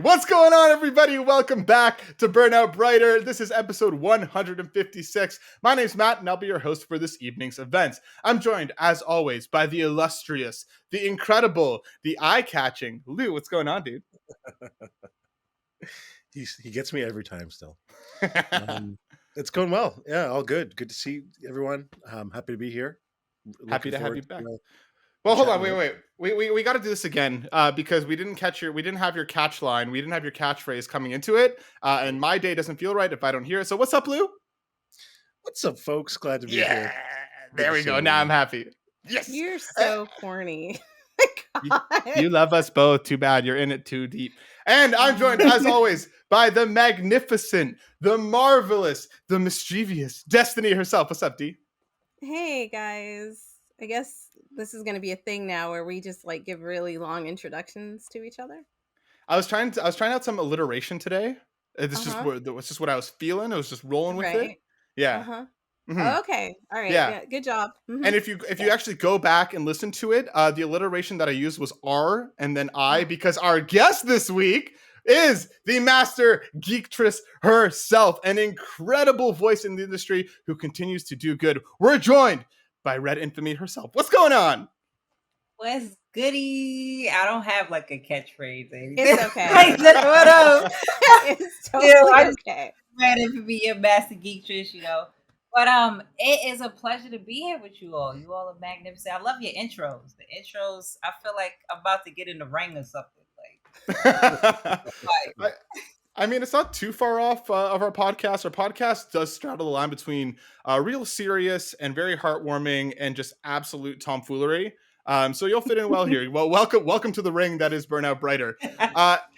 What's going on, everybody? Welcome back to Burnout Brighter. This is episode 156. My name's Matt, and I'll be your host for this evening's events. I'm joined, as always, by the illustrious, the incredible, the eye-catching Lou. What's going on, dude? He gets me every time still. It's going well. Yeah, all good. Good to see everyone. Happy to be here. Happy to have you back. Well, hold on, wait. We got to do this again because we didn't have your catch line, we didn't have your catchphrase coming into it, and my day doesn't feel right if I don't hear it. So what's up, Lou? What's up, folks? Glad to be here. There we go. Now I'm happy. Yes, you're so corny. You love us both. Too bad you're in it too deep. And I'm joined, as always, by the magnificent, the marvelous, the mischievous Destiny herself. What's up, D? Hey guys. I guess this is going to be a thing now where we just like give really long introductions to each other. I was trying out some alliteration today. This was just what I was feeling. I was just rolling with it. Yeah. Mm-hmm. Oh, okay. All right. Yeah. Good job. Mm-hmm. And if you actually go back and listen to it, the alliteration that I used was R and then I, because our guest this week is the master geektress herself, an incredible voice in the industry who continues to do good. We're joined by REDinFamy herself. What's going on? What's goody? I don't have like a catchphrase. It's okay. What up? It's totally okay. REDinFamy, your master geektress, But it is a pleasure to be here with you all. You all are magnificent. I love your intros. The intros, I feel like I'm about to get in the ring or something. I mean, it's not too far off of our podcast. Our podcast does straddle the line between real serious and very heartwarming and just absolute tomfoolery. So you'll fit in well here. Well, welcome to the ring that is Burnout Brighter.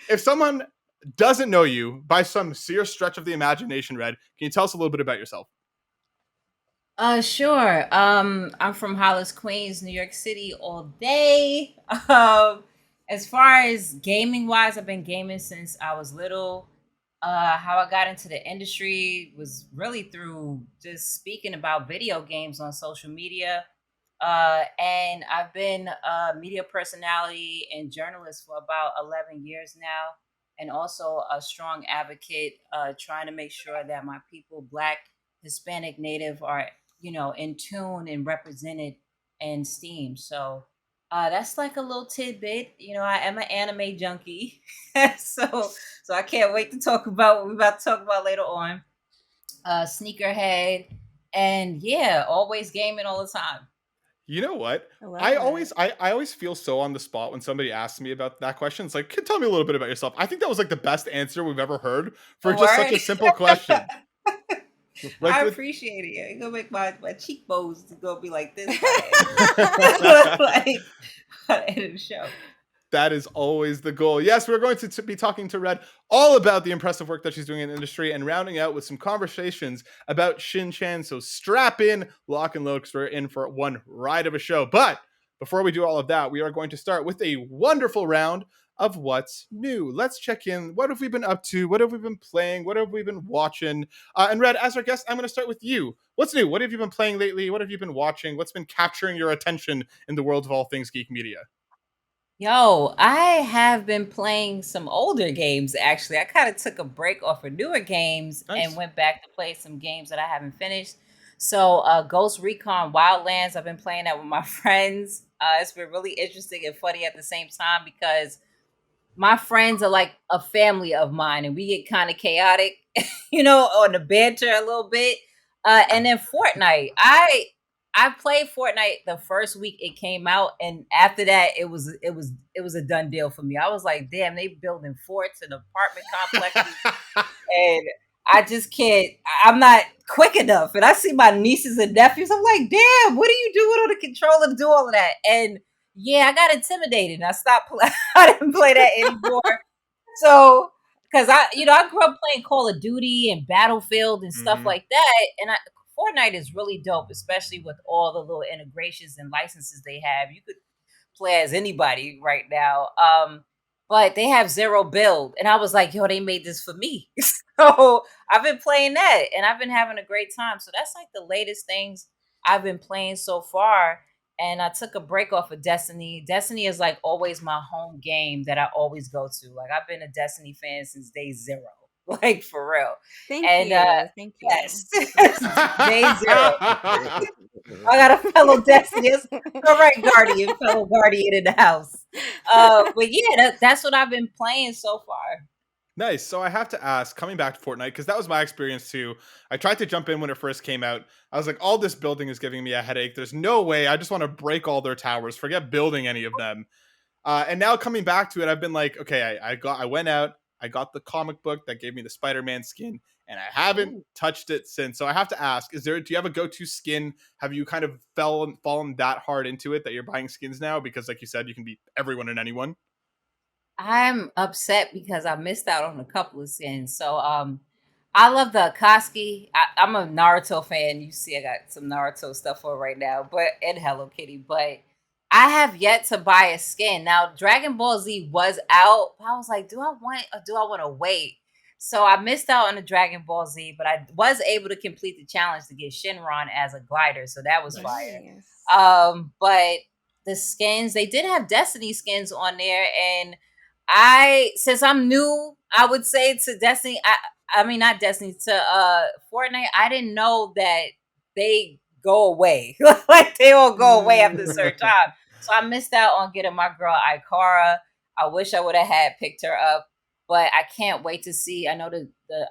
If someone doesn't know you by some sheer stretch of the imagination, Red, can you tell us a little bit about yourself? Sure. I'm from Hollis, Queens, New York City all day. As far as gaming wise, I've been gaming since I was little. How I got into the industry was really through just speaking about video games on social media. And I've been a media personality and journalist for about 11 years now, and also a strong advocate, trying to make sure that my people, Black, Hispanic, Native, are in tune and represented in STEAM. So that's like a little tidbit. I am an anime junkie, so I can't wait to talk about what we're about to talk about later on. Sneakerhead, and always gaming all the time. You know what? I always feel so on the spot when somebody asks me about that question. It's like, tell me a little bit about yourself. I think that was like the best answer we've ever heard for just such a simple question. I appreciate it. You're gonna make my cheekbones gonna be like this like at the end of the show. That is always the goal. Yes, we're going to be talking to Red all about the impressive work that she's doing in the industry and rounding out with some conversations about Shin-Chan. So strap in, lock and load, because we're in for one ride of a show. But before we do all of that, we are going to start with a wonderful round of what's new. Let's check in. What have we been up to? What have we been playing? What have we been watching? And Red, as our guest, I'm going to start with you. What's new? What have you been playing lately? What have you been watching? What's been capturing your attention in the world of all things geek media? Yo, I have been playing some older games, actually. I kind of took a break off of newer games and went back to play some games that I haven't finished. So Ghost Recon Wildlands, I've been playing that with my friends. It's been really interesting and funny at the same time because my friends are like a family of mine and we get kind of chaotic, on the banter a little bit. And then Fortnite, I played Fortnite the first week it came out, and after that, it was a done deal for me. I was like, damn, they building forts and apartment complexes, and I just can't. I'm not quick enough. And I see my nieces and nephews. I'm like, damn, what are you doing on the controller to do all of that? And I got intimidated. And I stopped playing. I didn't play that anymore. So, because I grew up playing Call of Duty and Battlefield and stuff like that, and Fortnite is really dope, especially with all the little integrations and licenses they have. You could play as anybody right now. But they have zero build. And I was like, yo, they made this for me. So I've been playing that and I've been having a great time. So that's like the latest things I've been playing so far. and I took a break off of Destiny. Destiny is like always my home game that I always go to. Like I've been a Destiny fan since day zero, like for real. Thank And you. Thank you. yes, day zero. I got a fellow Destiny. All right, fellow Guardian in the house. But yeah, that's what I've been playing so far. Nice. So I have to ask, coming back to Fortnite, because that was my experience too. I tried to jump in when it first came out. I was like, all this building is giving me a headache. There's no way. I just want to break all their towers. Forget building any of them. And now coming back to it, I've been like, okay, I went out. I got the comic book that gave me the Spider-Man skin, and I haven't touched it since. So I have to ask, do you have a go-to skin? Have you kind of fallen that hard into it that you're buying skins now? Because like you said, you can beat everyone and anyone. I'm upset because I missed out on a couple of skins. So I love the Akatsuki. I'm a Naruto fan. You see I got some Naruto stuff on right now, and Hello Kitty. But I have yet to buy a skin. Now Dragon Ball Z was out. I was like, do I want to wait? So I missed out on the Dragon Ball Z, but I was able to complete the challenge to get Shinron as a glider. So that was fire. But the skins, they did have Destiny skins on there, and since I'm new, I would say to Destiny, I mean not Destiny, to Fortnite, I didn't know that they go away. Like they will go away after a certain time. So I missed out on getting my girl Ikara. I wish I would have had picked her up, but I can't wait to see. I know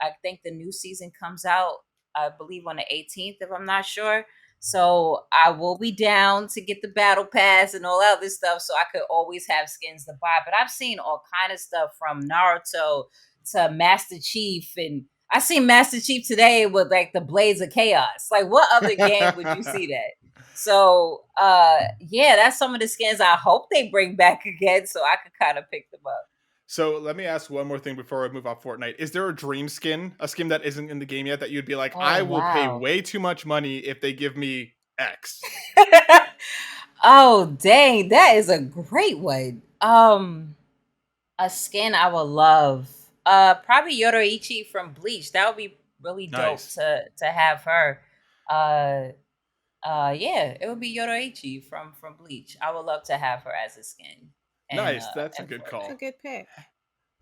I think the new season comes out, I believe on the 18th, if I'm not sure. So I will be down to get the battle pass and all that other stuff, so I could always have skins to buy. But I've seen all kind of stuff from Naruto to Master Chief, and I seen Master Chief today with like the Blades of Chaos. Like, what other game would you see that? So yeah, that's some of the skins I hope they bring back again, so I could kind of pick them up. So let me ask one more thing before I move off Fortnite. Is there a dream skin, a skin that isn't in the game yet, that you'd be like, I will pay way too much money if they give me X? Oh, dang. That is a great one. A skin I would love. Probably Yoruichi from Bleach. That would be really dope to have her. Yeah, it would be Yoruichi from Bleach. I would love to have her as a skin. Nice, that's a good call. That's a good pick.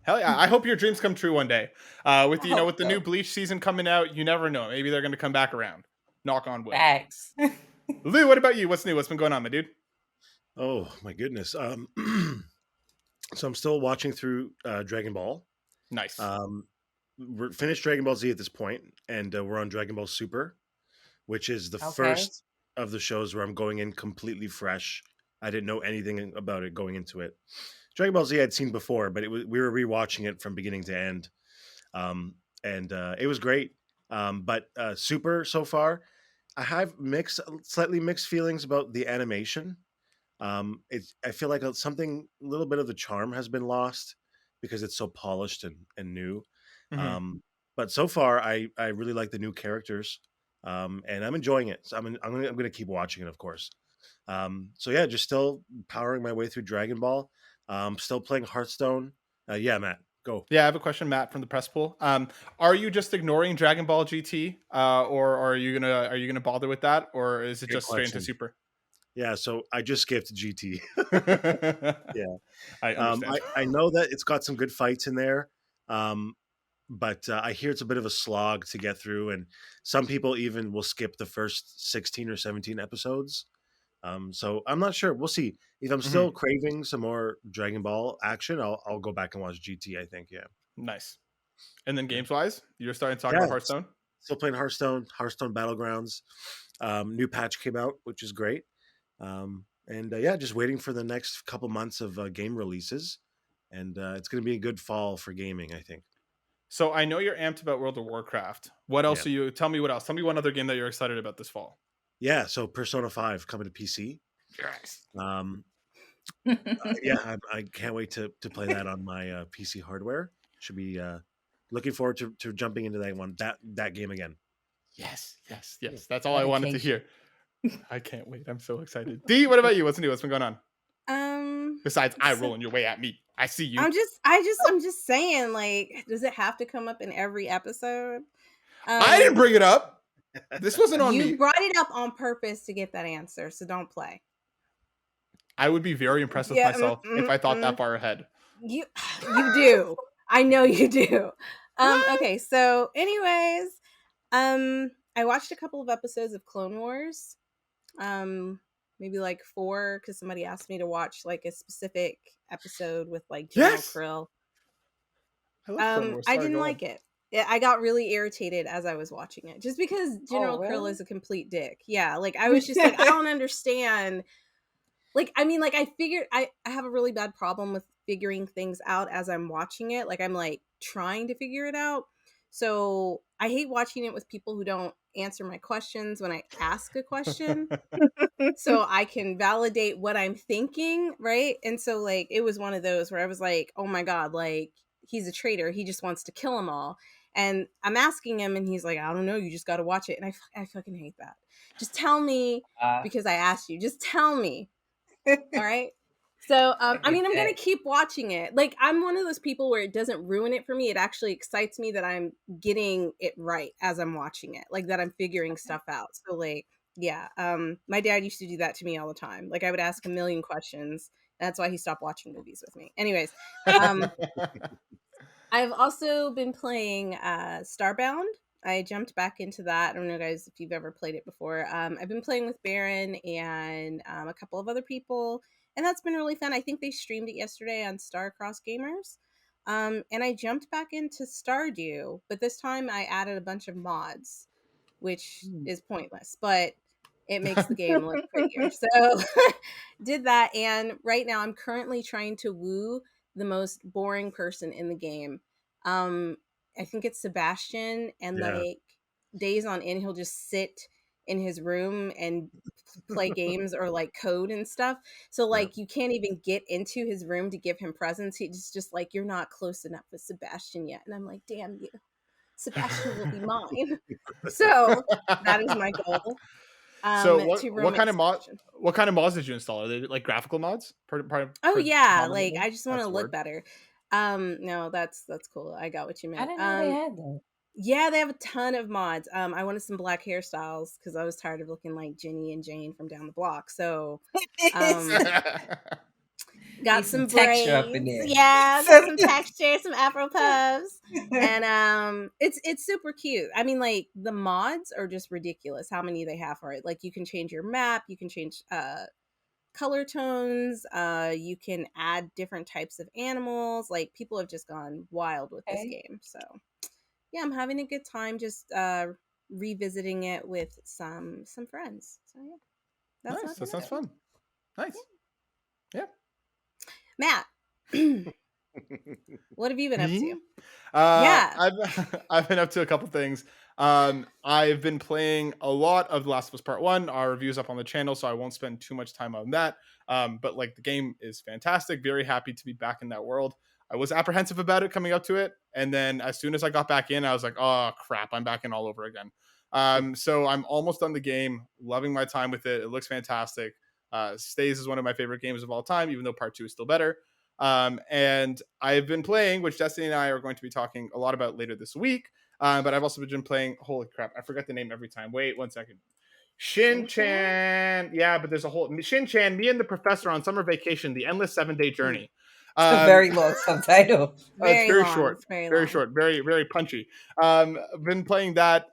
Hell yeah! I hope your dreams come true one day. With the new Bleach season coming out, you never know. Maybe they're going to come back around. Knock on wood. Facts. Lou, what about you? What's new? What's been going on, my dude? Oh my goodness. So I'm still watching through Dragon Ball. Nice. We're finished Dragon Ball Z at this point, and we're on Dragon Ball Super, which is the first of the shows where I'm going in completely fresh. I didn't know anything about it going into it. Dragon Ball Z I'd seen before, but we were rewatching it from beginning to end, and it was great. But Super so far, I have slightly mixed feelings about the animation. I feel like a little bit of the charm has been lost because it's so polished and new. Mm-hmm. But so far, I really like the new characters, and I'm enjoying it. So I'm gonna keep watching it, of course. So yeah, just still powering my way through Dragon Ball. Still playing Hearthstone. Yeah, Matt, go. Yeah, I have a question, Matt, from the press pool. Are you just ignoring Dragon Ball GT, or are you gonna bother with that, or is it just straight into Super? Yeah, so I just skipped GT. Yeah, I understand. I know that it's got some good fights in there, but I hear it's a bit of a slog to get through, and some people even will skip the first 16 or 17 episodes. So I'm not sure. We'll see. If I'm still craving some more Dragon Ball action, I'll go back and watch GT, I think. Yeah. Nice. And then games wise, you're starting to talk about Hearthstone? Still playing Hearthstone Battlegrounds. New patch came out, which is great. Just waiting for the next couple months of game releases. And it's going to be a good fall for gaming, I think. So I know you're amped about World of Warcraft. What else are you? Tell me what else. Tell me one other game that you're excited about this fall. Yeah, so Persona 5 coming to PC. Yes. I can't wait to play that on my PC hardware. Should be looking forward to jumping into that game again. Yes. That's all I wanted to hear. I can't wait. I'm so excited. Dee, what about you? What's new? What's been going on? Besides eye rolling your way at me. I see you. I'm just saying, like, does it have to come up in every episode? I didn't bring it up. This wasn't on me. You brought it up on purpose to get that answer, so don't play. I would be very impressed with myself if I thought that far ahead. You do. I know you do. Okay, so anyways, I watched a couple of episodes of Clone Wars. Maybe like 4, because somebody asked me to watch like a specific episode with like General Krill. I love Clone Wars. Sorry, I didn't like it. I got really irritated as I was watching it, just because General Krill is a complete dick. Yeah, like I was just like, I don't understand. Like, I mean, like I figured I have a really bad problem with figuring things out as I'm watching it. Like I'm like trying to figure it out. So I hate watching it with people who don't answer my questions when I ask a question. So I can validate what I'm thinking, right? And so like it was one of those where I was like, oh my God, like he's a traitor. He just wants to kill them all. And I'm asking him and he's like, I don't know, you just got to watch it. And I fucking hate that. Just tell me because I asked you. Just tell me. All right. So, I mean, I'm going to keep watching it. Like, I'm one of those people where it doesn't ruin it for me. It actually excites me that I'm getting it right as I'm watching it, like that I'm figuring stuff out. So, like, yeah, my dad used to do that to me all the time. Like, I would ask a million questions. That's why he stopped watching movies with me. Anyways, I've also been playing Starbound. I jumped back into that. I don't know, guys, if you've ever played it before. I've been playing with Baron and a couple of other people, and that's been really fun. I think they streamed it yesterday on Starcross Gamers. And I jumped back into Stardew, but this time I added a bunch of mods, which is pointless, but it makes the game look prettier. So did that, and right now I'm currently trying to woo the most boring person in the game. I think it's Sebastian, and like days on end, he'll just sit in his room and play games or like code and stuff. So like you can't even get into his room to give him presents. He's just like, you're not close enough with Sebastian yet. And I'm like, damn you. Sebastian will be mine. So that is my goal. So what kind of mods did you install? Are they like graphical mods? Like I just want to look better. No, that's cool. I got what you meant. I didn't know they had that. Yeah, they have a ton of mods. I wanted some black hairstyles because I was tired of looking like Jenny and Jane from down the block. So got some texture up in there. Yeah, got some texture, some afro puffs. And it's super cute. I mean, like the mods are just ridiculous how many they have for it. Like you can change your map, you can change color tones, you can add different types of animals. Like people have just gone wild with this game. So yeah, I'm having a good time just revisiting it with some friends. So yeah, that's nice. That sounds fun. Nice. Yeah. Matt, what have you been up to? I've been up to a couple things. I've been playing a lot of The Last of Us Part 1. Our review's up on the channel, so I won't spend too much time on that. But like the game is fantastic. Very happy to be back in that world. I was apprehensive about it coming up to it, and then as soon as I got back in, I was like, oh crap, I'm back in all over again. So I'm almost done the game, loving my time with it. It looks fantastic. Stays as one of my favorite games of all time, even though Part 2 is still better. And I've been playing, which Destiny and I are going to be talking a lot about later this week. But I've also been playing, holy crap, I forget the name every time. Wait 1 second. Shinchan. Yeah, but there's a whole Shin-Chan, me and the professor on summer vacation, the endless 7-day journey. It's a very long subtitle. It's very short. Very short. Very, very punchy. I've been playing that.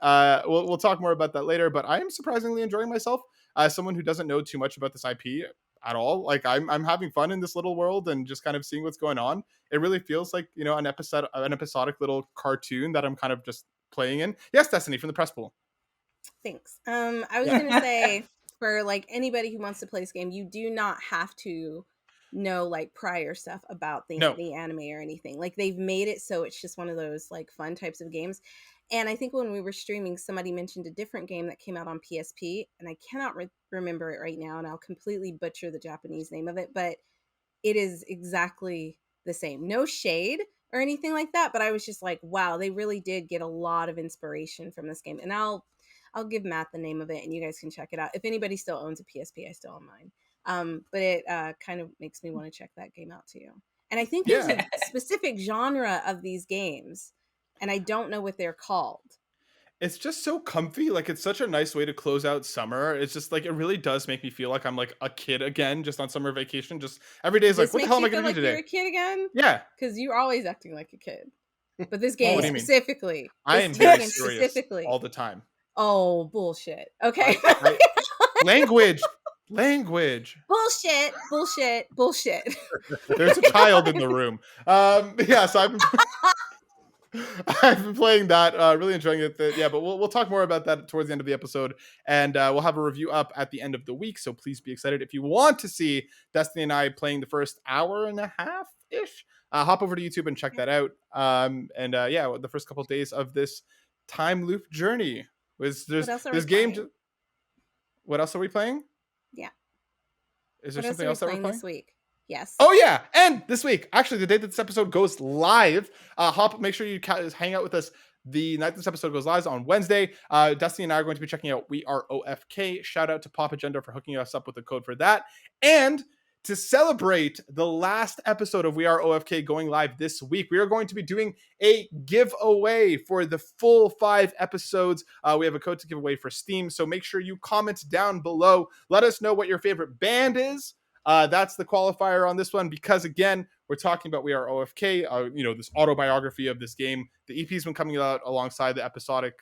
We'll talk more about that later, but I am surprisingly enjoying myself. As someone who doesn't know too much about this IP at all, like I'm having fun in this little world and just kind of seeing what's going on. It really feels like, you know, an episodic little cartoon that I'm kind of just playing in. Yes, Destiny from the press pool. Thanks. I was gonna say, for like anybody who wants to play this game, you do not have to know like prior stuff about the anime or anything. Like they've made it so it's just one of those like fun types of games. And I think when we were streaming, somebody mentioned a different game that came out on PSP, and I cannot remember it right now, and I'll completely butcher the Japanese name of it, but it is exactly the same. No shade or anything like that, but I was just like, wow, they really did get a lot of inspiration from this game. And I'll give Matt the name of it, and you guys can check it out. If anybody still owns a PSP, I still own mine. But it kind of makes me want to check that game out too. And I think there's a specific genre of these games, and I don't know what they're called. It's just so comfy. Like, it's such a nice way to close out summer. It's just like, it really does make me feel like I'm like a kid again, just on summer vacation. Just every day is like, This what the makes hell am you I feel going to do like you're today? a kid again? Yeah. Because you're always acting like a kid. But this Oh, game what do you mean? specifically. I This am very game serious specifically. all the time. Oh, bullshit. Okay. Language. Bullshit. There's a child in the room. Yeah, so I've been playing that, really enjoying it. Yeah, but we'll talk more about that towards the end of the episode, and we'll have a review up at the end of the week. So please be excited if you want to see Destiny and I playing the first hour and a half ish. Hop over to YouTube and check that out. Yeah, the first couple of days of this time loop journey was there's game. What else are we playing? Yeah. Is there something else that we're playing this week? Yes. Oh yeah, and this week, actually, the day that this episode goes live, make sure you hang out with us the night this episode goes live on Wednesday. Destiny and I are going to be checking out We Are OFK. Shout out to Pop Agenda for hooking us up with the code for that. And to celebrate the last episode of We Are OFK going live this week, we are going to be doing a giveaway for the full 5 episodes. We have a code to give away for Steam, so make sure you comment down below. Let us know what your favorite band is. That's the qualifier on this one, because again, we're talking about We Are OFK, this autobiography of this game. The EP's been coming out alongside the episodic,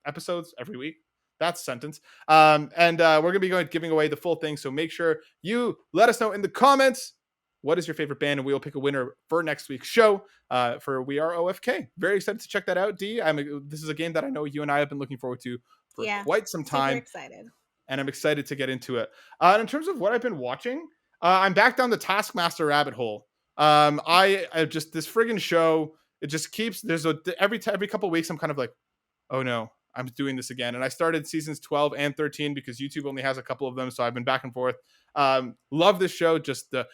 episodes every week. That's a sentence. We're going to be giving away the full thing. So make sure you let us know in the comments what is your favorite band, and we will pick a winner for next week's show for We Are OFK. Very excited to check that out, D. This is a game that I know you and I have been looking forward to for quite some time. Super excited. And I'm excited to get into it. In terms of what I've been watching, I'm back down the Taskmaster rabbit hole. I just, this friggin' show, it just keeps, every couple of weeks, I'm kind of like, oh no, I'm doing this again. And I started seasons 12 and 13 because YouTube only has a couple of them. So I've been back and forth. Love this show. Just the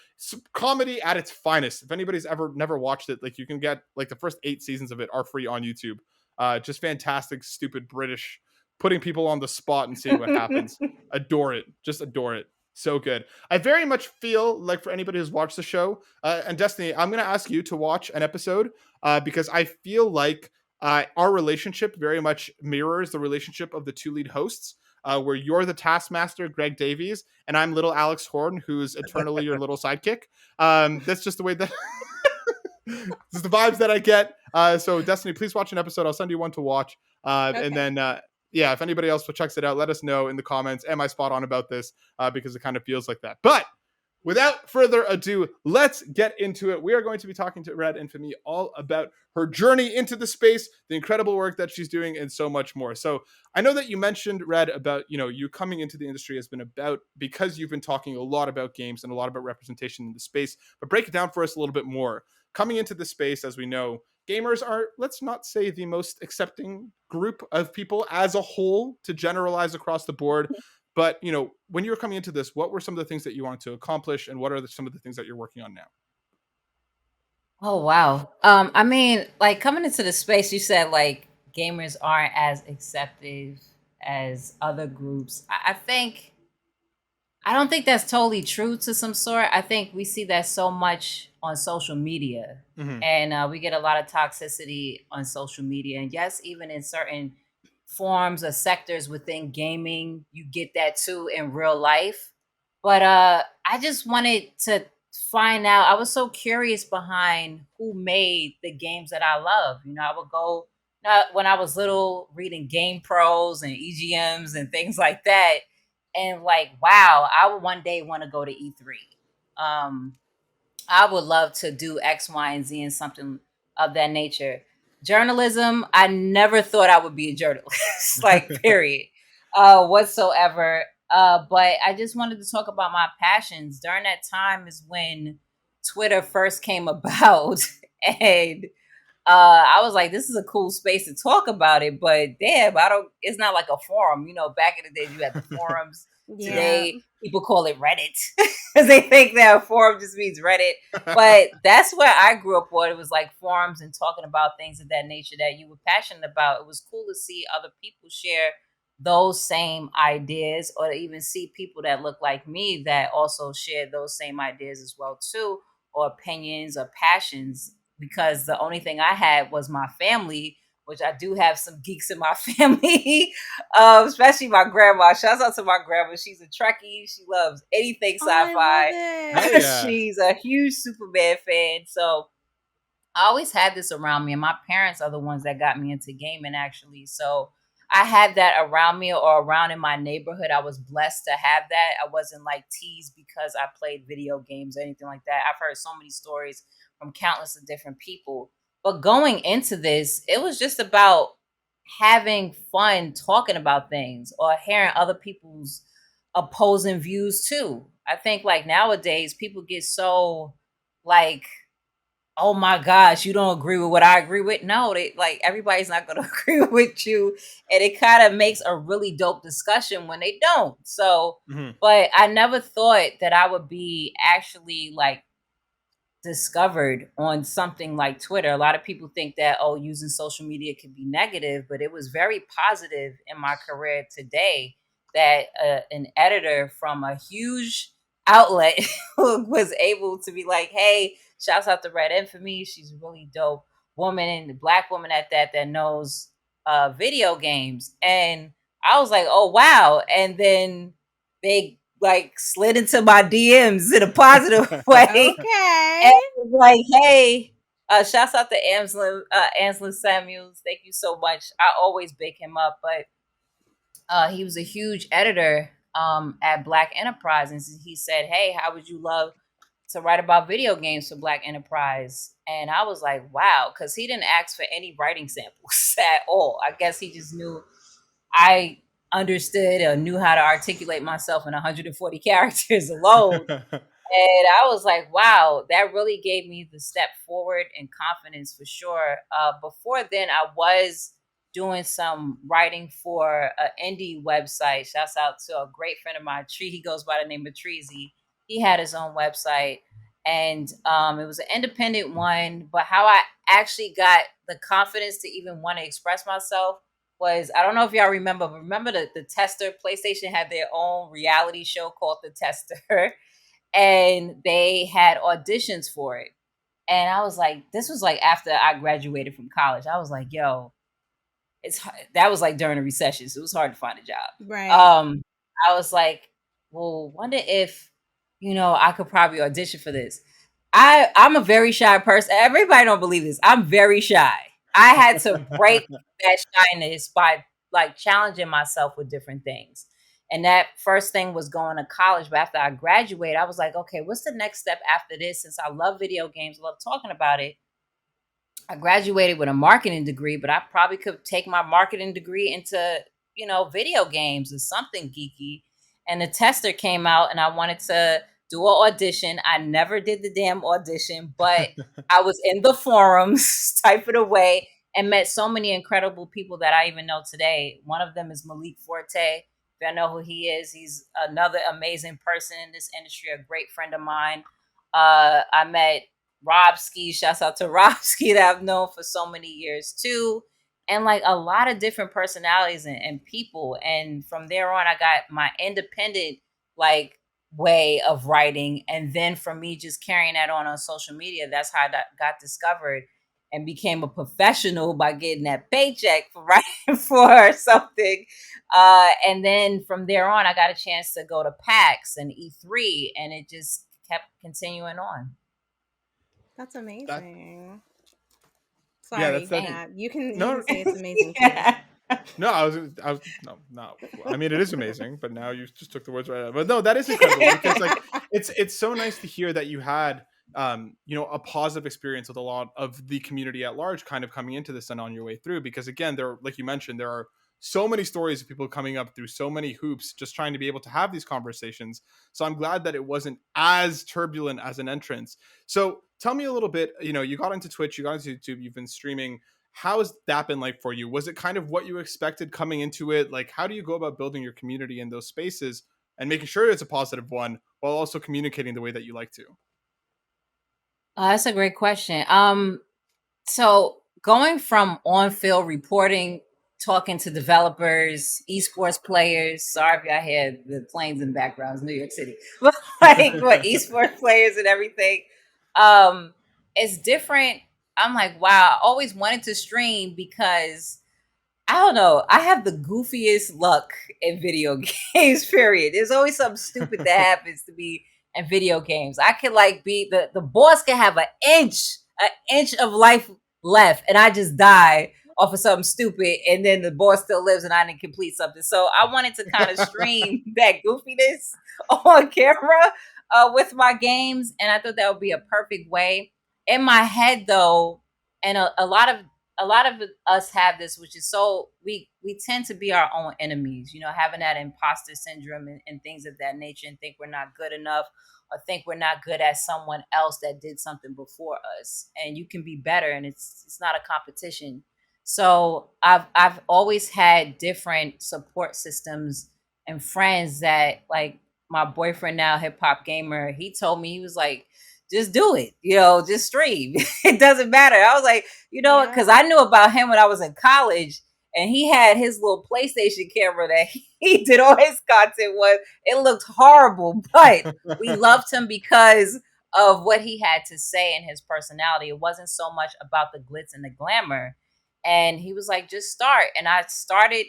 comedy at its finest. If anybody's never watched it, like, you can get like the first 8 seasons of it are free on YouTube. Just fantastic, stupid British, putting people on the spot and seeing what happens. Adore it. Just adore it. So good. I very much feel like, for anybody who's watched the show, and Destiny, I'm going to ask you to watch an episode because I feel like our relationship very much mirrors the relationship of the 2 lead hosts, where you're the Taskmaster, Greg Davies, and I'm little Alex Horn, who's eternally your little sidekick. That's just the way that... This is the vibes that I get. So Destiny, please watch an episode. I'll send you one to watch. Okay. And then... if anybody else checks it out, let us know in the comments. Am I spot on about this? Because it kind of feels like that. But without further ado, let's get into it. We are going to be talking to REDinFamy all about her journey into the space, the incredible work that she's doing, and so much more. So I know that you mentioned, Red, about, you coming into the industry has been about, because you've been talking a lot about games and a lot about representation in the space, but break it down for us a little bit more. Coming into the space, as we know, gamers are, let's not say the most accepting group of people as a whole, to generalize across the board. But, when you were coming into this, what were some of the things that you wanted to accomplish, and what are some of the things that you're working on now? Oh, wow. Coming into the space, you said like gamers aren't as accepting as other groups. I don't think that's totally true to some sort. I think we see that so much on social media, and we get a lot of toxicity on social media. And yes, even in certain forms or sectors within gaming, you get that too in real life. But I just wanted to find out. I was so curious behind who made the games that I love. I would go, when I was little, reading Game Pros and EGMs and things like that. And like, wow, I would one day want to go to E3. I would love to do X, Y, and Z and something of that nature. Journalism, I never thought I would be a journalist, like, period, whatsoever. But I just wanted to talk about my passions. During that time is when Twitter first came about, and I was like, this is a cool space to talk about it, but damn, it's not like a forum. Back in the day, you had the forums. Yeah. Today, people call it Reddit because they think that a forum just means Reddit. But that's where I grew up on. It was like forums and talking about things of that nature that you were passionate about. It was cool to see other people share those same ideas, or to even see people that look like me that also shared those same ideas as well too, or opinions or passions. Because the only thing I had was my family, which I do have some geeks in my family, especially my grandma. Shouts out to my grandma. She's a Trekkie. She loves anything sci-fi. Yeah. She's a huge Superman fan. So I always had this around me, and my parents are the ones that got me into gaming, actually. So I had that around me or around in my neighborhood. I was blessed to have that. I wasn't like teased because I played video games or anything like that. I've heard so many stories from countless of different people. But going into this, it was just about having fun talking about things or hearing other people's opposing views too. I think like nowadays people get so like, oh my gosh, you don't agree with what I agree with. No, they like everybody's not going to agree with you. And it kind of makes a really dope discussion when they don't. So, but I never thought that I would be actually like discovered on something like Twitter. A lot of people think that, oh, using social media can be negative, but it was very positive in my career today that an editor from a huge outlet was able to be like, hey, shouts out to REDinFamy. She's a really dope woman and a Black woman at that knows video games. And I was like, oh, wow. And then they like slid into my DMs in a positive way. Okay. And like, hey, shouts out to Anslin Samuels. Thank you so much. I always big him up, but he was a huge editor at Black Enterprise, and he said, hey, how would you love to write about video games for Black Enterprise? And I was like, wow, because he didn't ask for any writing samples at all. I guess he just knew I understood or knew how to articulate myself in 140 characters alone. And I was like, wow, that really gave me the step forward and confidence for sure. Before then, I was doing some writing for an indie website. Shouts out to a great friend of mine, Tree. He goes by the name of Treasy. He had his own website, and it was an independent one. But how I actually got the confidence to even want to express myself was, I don't know if y'all remember the Tester. PlayStation had their own reality show called The Tester. And they had auditions for it. And I was like, this was like after I graduated from college. I was like, yo, that was like during the recession. So it was hard to find a job. Right. I was like, well, wonder if, I could probably audition for this. I'm a very shy person. Everybody don't believe this. I'm very shy. I had to break that shyness by like challenging myself with different things. And that first thing was going to college. But after I graduated, I was like, okay, what's the next step after this? Since I love video games, love talking about it. I graduated with a marketing degree, but I probably could take my marketing degree into, video games or something geeky. And The Tester came out and I wanted to do an audition. I never did the damn audition, but I was in the forums typing away and met so many incredible people that I even know today. One of them is Malik Forte. I know who he is. He's another amazing person in this industry, a great friend of mine. I met Robski. Shouts out to Robski that I've known for so many years too. And like a lot of different personalities and people. And from there on, I got my independent like way of writing. And then from me just carrying that on social media, that's how I got discovered and became a professional by getting that paycheck for writing for something. And then from there on, I got a chance to go to PAX and E3, and it just kept continuing on. That's amazing. Sorry, yeah, you can say it's amazing too. No, I was no. I mean, it is amazing, but now you just took the words right out. But no, that is incredible because like it's so nice to hear that you had a positive experience with a lot of the community at large kind of coming into this and on your way through, because again, like you mentioned, there are so many stories of people coming up through so many hoops just trying to be able to have these conversations. So I'm glad that it wasn't as turbulent as an entrance. So tell me a little bit, you got into Twitch, you got into YouTube, you've been streaming. How has that been like for you? Was it kind of what you expected coming into it? Like, how do you go about building your community in those spaces and making sure it's a positive one while also communicating the way that you like to? That's a great question. So going from on-field reporting, talking to developers, esports players. Sorry if y'all hear the planes in the background. It's New York City, but like what esports players and everything. It's different I'm like, wow, I always wanted to stream because I don't know, I have the goofiest luck in video games, period. There's always something stupid that happens to me in video games. I can like be the boss can have an inch of life left, and I just die off of something stupid, and then the boss still lives and I didn't complete something. So I wanted to kind of stream that goofiness on camera with my games, and I thought that would be a perfect way. In my head though, and a lot of us have this, which is so we tend to be our own enemies, having that imposter syndrome and things of that nature, and think we're not good enough, or think we're not good as someone else that did something before us, and you can be better, and it's not a competition. So I've always had different support systems and friends that, like, my boyfriend now, hip hop gamer, he told me, he was like, just do it, just stream. It doesn't matter. I was like, because I knew about him when I was in college, and he had his little PlayStation camera that he did all his content with. It looked horrible, but we loved him because of what he had to say and his personality. It wasn't so much about the glitz and the glamour. And he was like, just start. And I started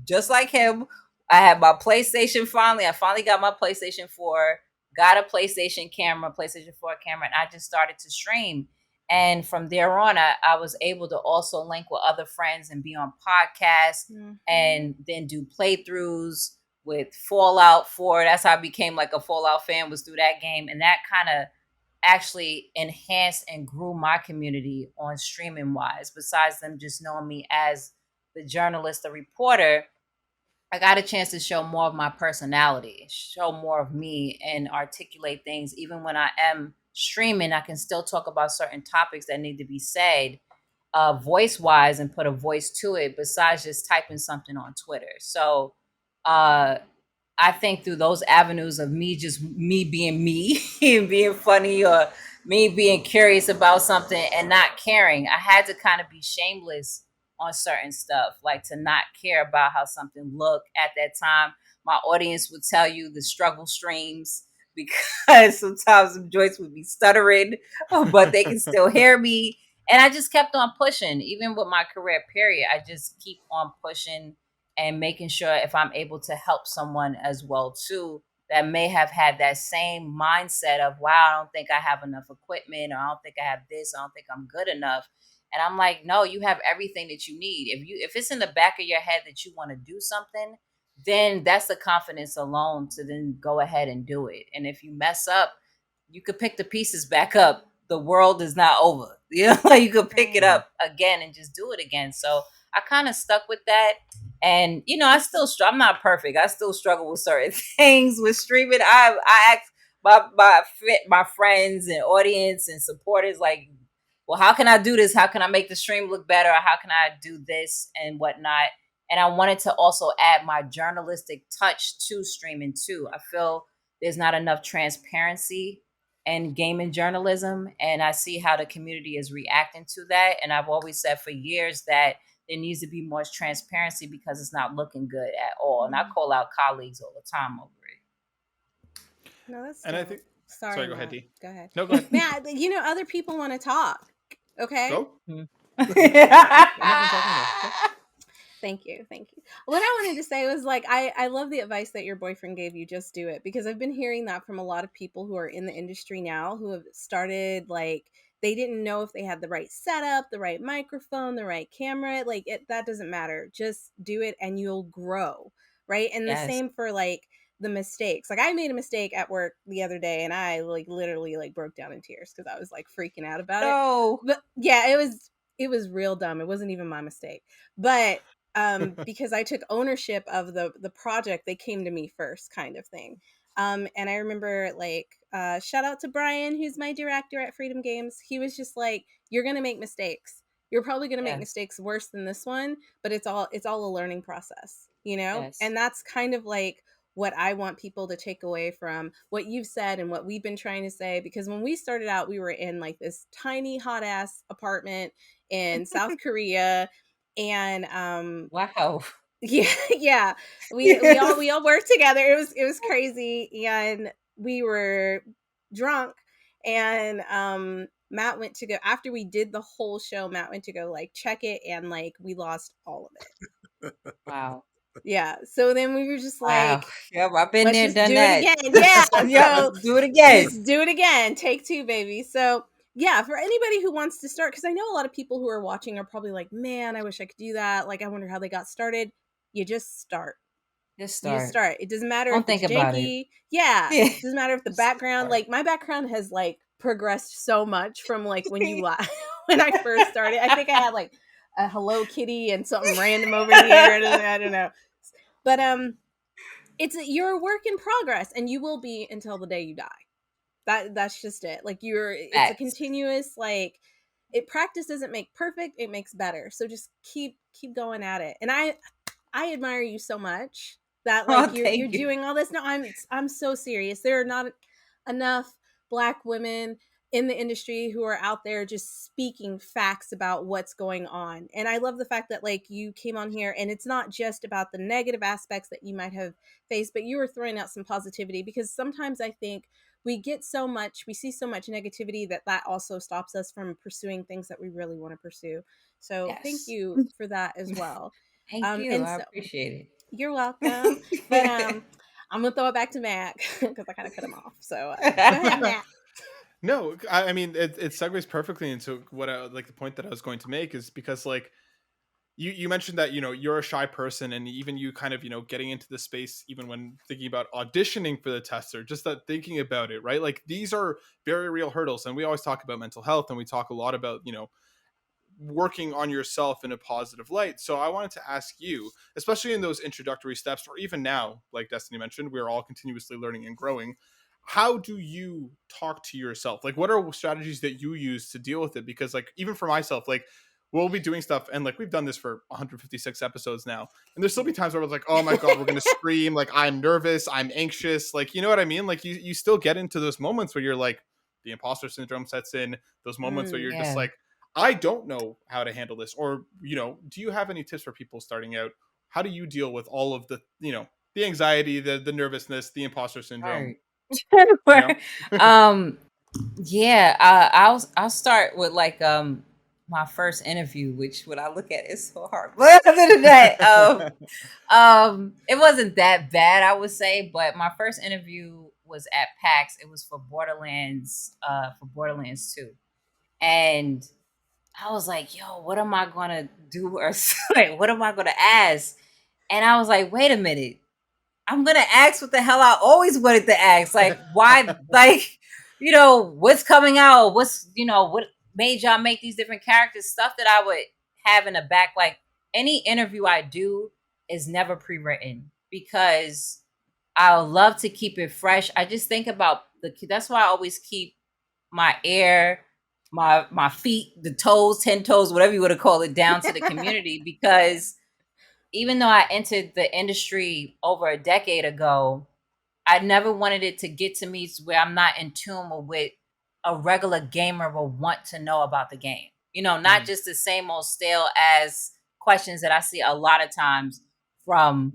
just like him. I had my PlayStation finally. I finally got my PlayStation 4, got a PlayStation 4 camera, and I just started to stream. And from there on, I was able to also link with other friends and be on podcasts, and then do playthroughs with Fallout 4. That's how I became like a Fallout fan, was through that game. And that kind of actually enhanced and grew my community on streaming wise. Besides them just knowing me as the journalist, the reporter, I got a chance to show more of my personality, show more of me, and articulate things. Even when I am streaming, I can still talk about certain topics that need to be said voice wise, and put a voice to it, besides just typing something on Twitter. So I think through those avenues of me being me and being funny, or me being curious about something and not caring, I had to kind of be shameless on certain stuff, like to not care about how something looked at that time. My audience would tell you the struggle streams, because sometimes some joints would be stuttering, but they can still hear me. And I just kept on pushing, even with my career, period. I just keep on pushing and making sure if I'm able to help someone as well too, that may have had that same mindset of, wow, I don't think I have enough equipment, or I don't think I have this, I don't think I'm good enough. And I'm like, no, you have everything that you need. If it's in the back of your head that you want to do something, then that's the confidence alone to then go ahead and do it. And if you mess up, you could pick the pieces back up. The world is not over. You could pick it up again and just do it again. So I kind of stuck with that. And, I'm not perfect. I still struggle with certain things with streaming. I ask my friends and audience and supporters, like, well, how can I do this? How can I make the stream look better? How can I do this and whatnot? And I wanted to also add my journalistic touch to streaming too. I feel there's not enough transparency in gaming journalism, and I see how the community is reacting to that. And I've always said for years that there needs to be more transparency, because it's not looking good at all. And I call out colleagues all the time over it. No, that's and I think. Sorry, go ahead, D. Go ahead. No, go ahead. Matt, other people want to talk. Okay. Go. Thank you. What I wanted to say was, like, I love the advice that your boyfriend gave you, just do it, because I've been hearing that from a lot of people who are in the industry now, who have started, like, they didn't know if they had the right setup, the right microphone, the right camera. Like, that doesn't matter. Just do it and you'll grow. Right. And the same for, like, the mistakes. Like, I made a mistake at work the other day, and I, like, literally, like, broke down in tears because I was, like, freaking out about it. But yeah, it was real dumb. It wasn't even my mistake. But because I took ownership of the project, they came to me first, kind of thing. And I remember, like, shout out to Brian, who's my director at Freedom Games. He was just like, you're going to make mistakes. You're probably going to make mistakes worse than this one, but it's all a learning process, Yes. And that's kind of like what I want people to take away from what you've said and what we've been trying to say. Because when we started out, we were in, like, this tiny hot ass apartment in South Korea. And wow. Yeah. We all worked together. It was crazy, and we were drunk, and Matt went to go, after we did the whole show, Matt went to go like check it, and like we lost all of it. Wow. Yeah. So then we were just Wow. like, Yep, I've been let's there, just done do that. it again. Yeah. Yeah, So let's do it again. just do it again. Take 2, baby. So yeah, for anybody who wants to start, because I know a lot of people who are watching are probably like, man, I wish I could do that. Like, I wonder how they got started. You just start. Just You just start. start. It doesn't matter Don't if think it's about it. janky. Yeah. Yeah. It doesn't matter if the Just background, start. like my background has like progressed so much from like when you when I first started. I think I had like a Hello Kitty and something random over here. I don't know. But you're a work in progress, and you will be until the day you die. That's just it. Like it's a Facts. continuous, like, practice doesn't make perfect, it makes better. So just keep going at it. And I admire you so much that like you're Thank you. doing all this. No, I'm so serious. There are not enough Black women in the industry who are out there just speaking facts about what's going on. And I love the fact that like you came on here, and it's not just about the negative aspects that you might have faced, but you were throwing out some positivity, because sometimes I think we see so much negativity that also stops us from pursuing things that we really want to pursue. So Yes. Thank you for that as well. Thank you. I appreciate it. You're welcome. But I'm gonna throw it back to Mac because I kind of cut him off. So go ahead, Mac. No, I mean it segues perfectly into what the point that I was going to make, is because like you mentioned that you're a shy person, and even you kind of getting into the space even when thinking about auditioning for the tester, just that thinking about it, right? Like these are very real hurdles, and we always talk about mental health, and we talk a lot about working on yourself in a positive light. So I wanted to ask you, especially in those introductory steps, or even now, like Destiny mentioned, we're all continuously learning and growing. How do you talk to yourself? Like, what are strategies that you use to deal with it? Because like, even for myself, like we'll be doing stuff, and like we've done this for 156 episodes now, and there's still be times where I was like, oh my God, we're going to scream. Like I'm nervous, I'm anxious. Like, you know what I mean? Like you still get into those moments where you're like, the imposter syndrome sets in, those moments where you're just like, I don't know how to handle this. Or, do you have any tips for people starting out? How do you deal with all of the, the anxiety, the nervousness, the imposter syndrome? Right. Yeah, I'll start with like my first interview, which what I look at is so hard. But other than that, it wasn't that bad, I would say. But my first interview was at PAX. It was for Borderlands 2. And I was like, yo, what am I gonna do? Or like, what am I gonna ask? And I was like, wait a minute. I'm gonna ask what the hell I always wanted to ask. Like, why, like, what's coming out? What's, what made y'all make these different characters? Stuff that I would have in the back. Like, any interview I do is never pre-written, because I love to keep it fresh. I just think about that's why I always keep my ear, my feet, the toes, 10 toes, whatever you want to call it, down to the community. Because even though I entered the industry over a decade ago, I never wanted it to get to me where I'm not in tune with what a regular gamer will want to know about the game. Not just the same old stale as questions that I see a lot of times from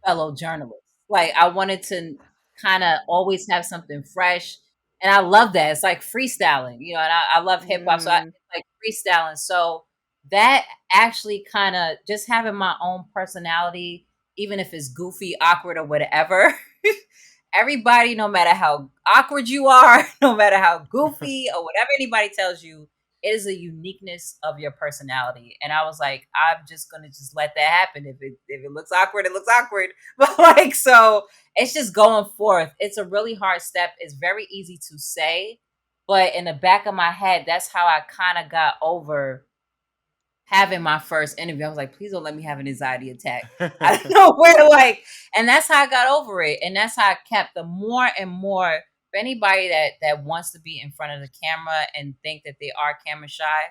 fellow journalists. Like, I wanted to kind of always have something fresh. And I love that. It's like freestyling, and I love hip hop. So it's like freestyling. So that actually kind of just having my own personality, even if it's goofy, awkward, or whatever. Everybody, no matter how awkward you are, no matter how goofy or whatever anybody tells you, it is a uniqueness of your personality. And I was like, I'm just gonna just let that happen. If it looks awkward, it looks awkward. But like, so it's just going forth. It's a really hard step. It's very easy to say, but in the back of my head, that's how I kind of got over having my first interview. I was like, please don't let me have an anxiety attack. I don't know where to and that's how I got over it. And that's how I kept the more and more. For anybody that wants to be in front of the camera and think that they are camera shy,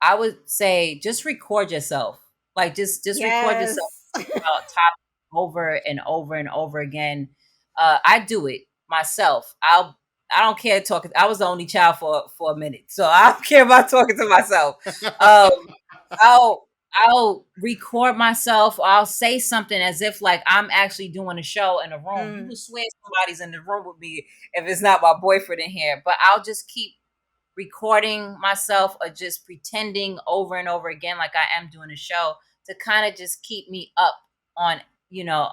I would say just record yourself. Like just record yourself about topics over and over and over again. I do it myself. I don't care talking. I was the only child for a minute, so I don't care about talking to myself. I'll record myself. Or I'll say something as if like I'm actually doing a show in a room. You would swear somebody's in the room with me if it's not my boyfriend in here. But I'll just keep recording myself or just pretending over and over again like I am doing a show to kind of just keep me up on,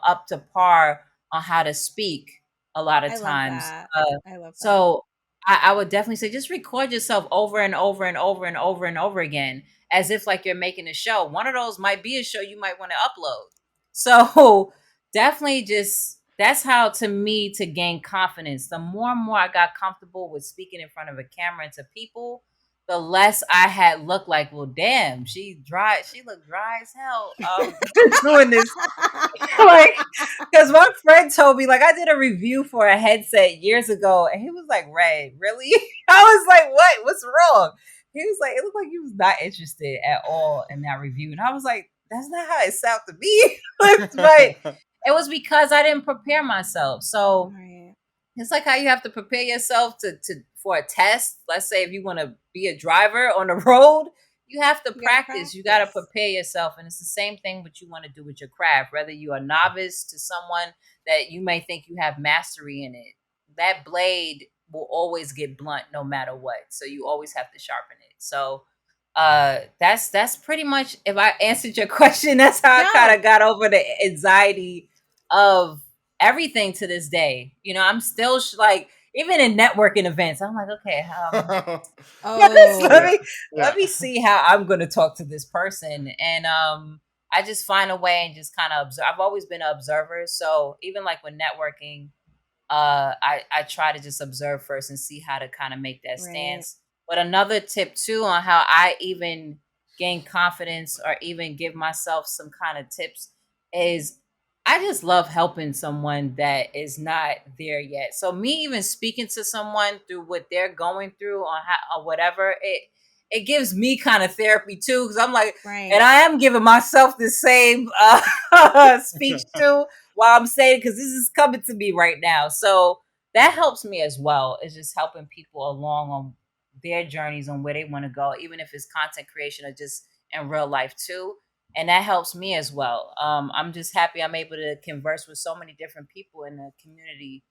up to par on how to speak a lot of times. I love that. So I would definitely say just record yourself over and over and over and over and over again, as if like you're making a show. One of those might be a show you might want to upload. So definitely that's how, to me, to gain confidence. The more and more I got comfortable with speaking in front of a camera and to people, the less I had looked like, well, damn, she looked dry as hell doing this. Like, because my friend told me, like, I did a review for a headset years ago, and he was like, Ray, really? I was like, what? What's wrong? He was like, it looked like he was not interested at all in that review. And I was like, that's not how it sounded to me. But it was because I didn't prepare myself. So it's like how you have to prepare yourself for a test. Let's say if you want to be a driver on the road, you have to practice. You got to prepare yourself. And it's the same thing what you want to do with your craft. Whether you're a novice to someone that you may think you have mastery in it, that blade will always get blunt no matter what. So you always have to sharpen it. So that's pretty much, if I answered your question, that's how I kind of got over the anxiety of everything to this day. I'm still like, even in networking events, I'm like, okay, let me see how I'm going to talk to this person. And I just find a way and just kind of observe. I've always been an observer. So even like with networking, I try to just observe first and see how to kind of make that stance. But another tip too on how I even gain confidence or even give myself some kind of tips is I just love helping someone that is not there yet. So me even speaking to someone through what they're going through on how or whatever, it gives me kind of therapy too, because I'm like, and I am giving myself the same speech too while I'm saying, because this is coming to me right now. So that helps me as well. It's just helping people along on their journeys on where they want to go, even if it's content creation or just in real life too. And that helps me as well. I'm just happy I'm able to converse with so many different people in the community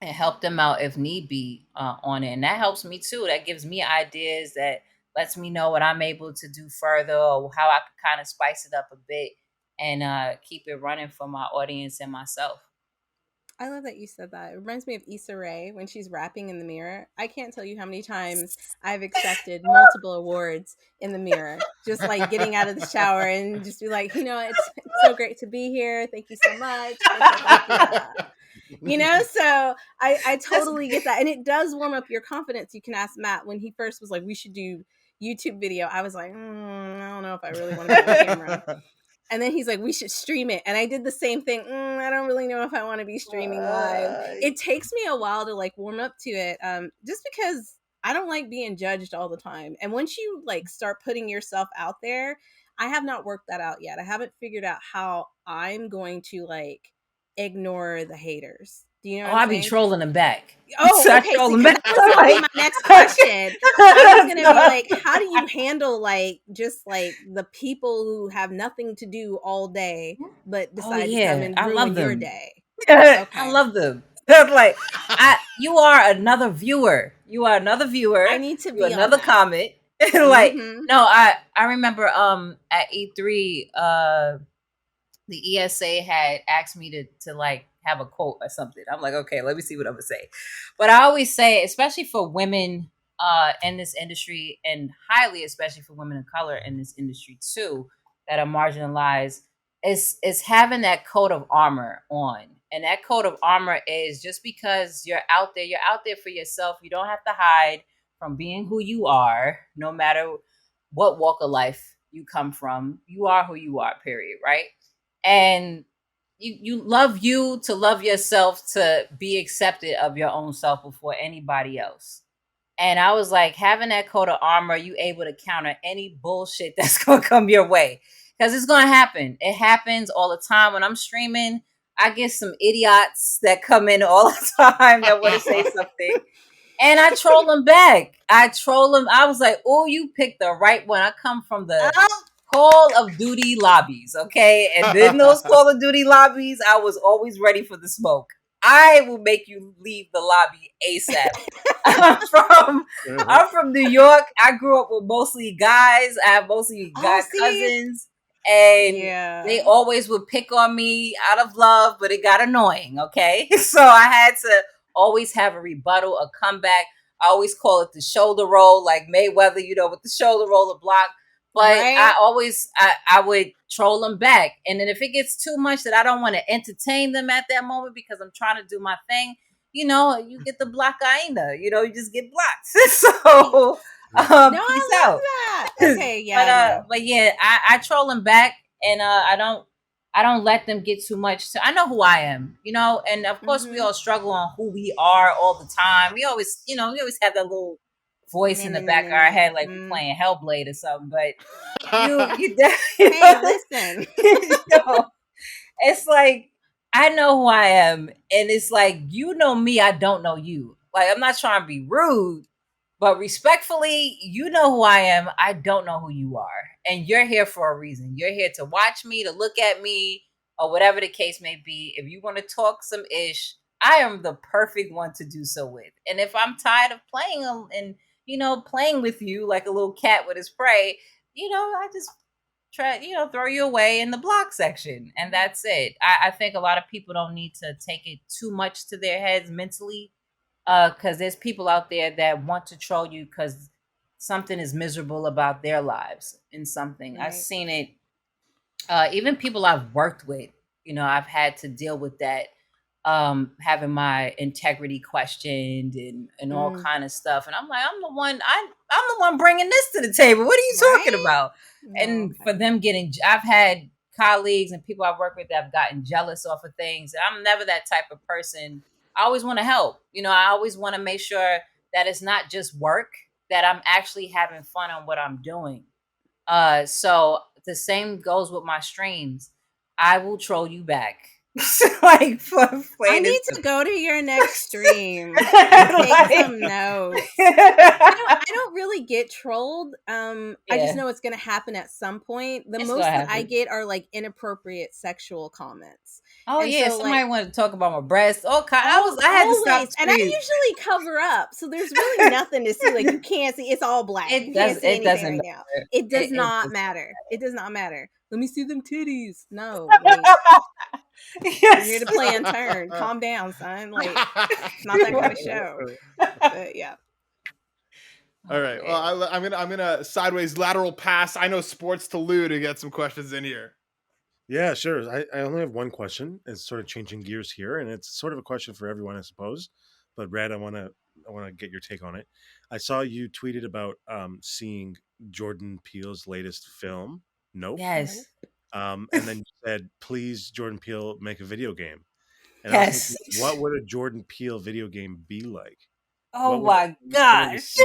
and help them out if need be on it. And that helps me too. That gives me ideas, that lets me know what I'm able to do further or how I can kind of spice it up a bit and keep it running for my audience and myself. I love that you said that. It reminds me of Issa Rae when she's rapping in the mirror. I can't tell you how many times I've accepted multiple awards in the mirror, just like getting out of the shower and just be like, it's so great to be here. Thank you so much. So I totally get that. And it does warm up your confidence. You can ask Matt when he first was like, we should do YouTube video. I was like, I don't know if I really want to be on camera. And then he's like, we should stream it. And I did the same thing. I don't really know if I want to be streaming live. It takes me a while to like warm up to it. Just because I don't like being judged all the time. And once you like start putting yourself out there, I have not worked that out yet. I haven't figured out how I'm going to like ignore the haters. Do you know what I'm saying? I'll be trolling them back. Okay. So that was going to be my next question. I was going to be like, how do you handle like just like the people who have nothing to do all day but decide to come and ruin your day? Okay. I love them. Like, you are another viewer. I need to be another comment. Like, no, I remember at E3 the ESA had asked me to like have a quote or something. I'm like, okay, let me see what I'm gonna say. But I always say, especially for women in this industry, and highly especially for women of color in this industry too, that are marginalized, is having that coat of armor on. And that coat of armor is just because you're out there for yourself. You don't have to hide from being who you are, no matter what walk of life you come from. You are who you are, period, right? And you love you to love yourself, to be accepted of your own self before anybody else. And I was like, having that coat of armor, you able to counter any bullshit that's going to come your way. Because it's going to happen. It happens all the time. When I'm streaming, I get some idiots that come in all the time that want to say something. And I troll them back. I was like, oh, you picked the right one. I come from the Call of Duty lobbies, okay? And in those Call of Duty lobbies, I was always ready for the smoke. I will make you leave the lobby ASAP. I'm from New York. I grew up with mostly guys. I have mostly guy cousins. And they always would pick on me out of love, but it got annoying, okay? So I had to always have a rebuttal, a comeback. I always call it the shoulder roll, like Mayweather, with the shoulder roll, the block. But I would troll them back. And then if it gets too much that I don't want to entertain them at that moment because I'm trying to do my thing, you get the blockaina. You just get blocked. So peace out. That. Okay, yeah. But yeah, I troll them back, and I don't let them get too much. I know who I am, and of course we all struggle on who we are all the time. We always, we always have that little voice in the back of our head, like we're playing Hellblade or something. But you hey, listen. It's like I know who I am, and it's like you know me, I don't know you. Like I'm not trying to be rude, but respectfully, you know who I am. I don't know who you are, and you're here for a reason. You're here to watch me, to look at me, or whatever the case may be. If you want to talk some ish, I am the perfect one to do so with. And if I'm tired of playing and playing with you like a little cat with his prey, I just try, throw you away in the block section. And that's it. I think a lot of people don't need to take it too much to their heads mentally, because there's people out there that want to troll you because something is miserable about their lives in something. Right. I've seen it. Even people I've worked with, I've had to deal with that. Having my integrity questioned and all kind of stuff, and I'm like, I'm the one bringing this to the table. What are you talking about? No, and for them I've had colleagues and people I've worked with that have gotten jealous off of things. I'm never that type of person. I always want to help. I always want to make sure that it's not just work, that I'm actually having fun on what I'm doing. So the same goes with my streams. I will troll you back. Like I need to go to your next stream. Take some notes. I don't really get trolled. I just know it's going to happen at some point. The most that I get are like inappropriate sexual comments. Oh, and yeah, so, somebody wanted to talk about my breasts. I had to stop. And I usually cover up, so there's really nothing to see. Like you can't see. It's all black. You can't see anything right now. It does not matter. It does not matter. Let me see them titties. No. You're here to play in turn. Calm down, son. Like it's not that kind of show. But yeah. All right. Well, I'm gonna sideways lateral pass. I know sports to Lou to get some questions in here. Yeah, sure. I only have one question. It's sort of changing gears here, and it's sort of a question for everyone, I suppose. But Red, I want to get your take on it. I saw you tweeted about seeing Jordan Peele's latest film. Nope. Yes. And then you said, please, Jordan Peele, make a video game. And yes. I was thinking, what would a Jordan Peele video game be like? Oh my gosh.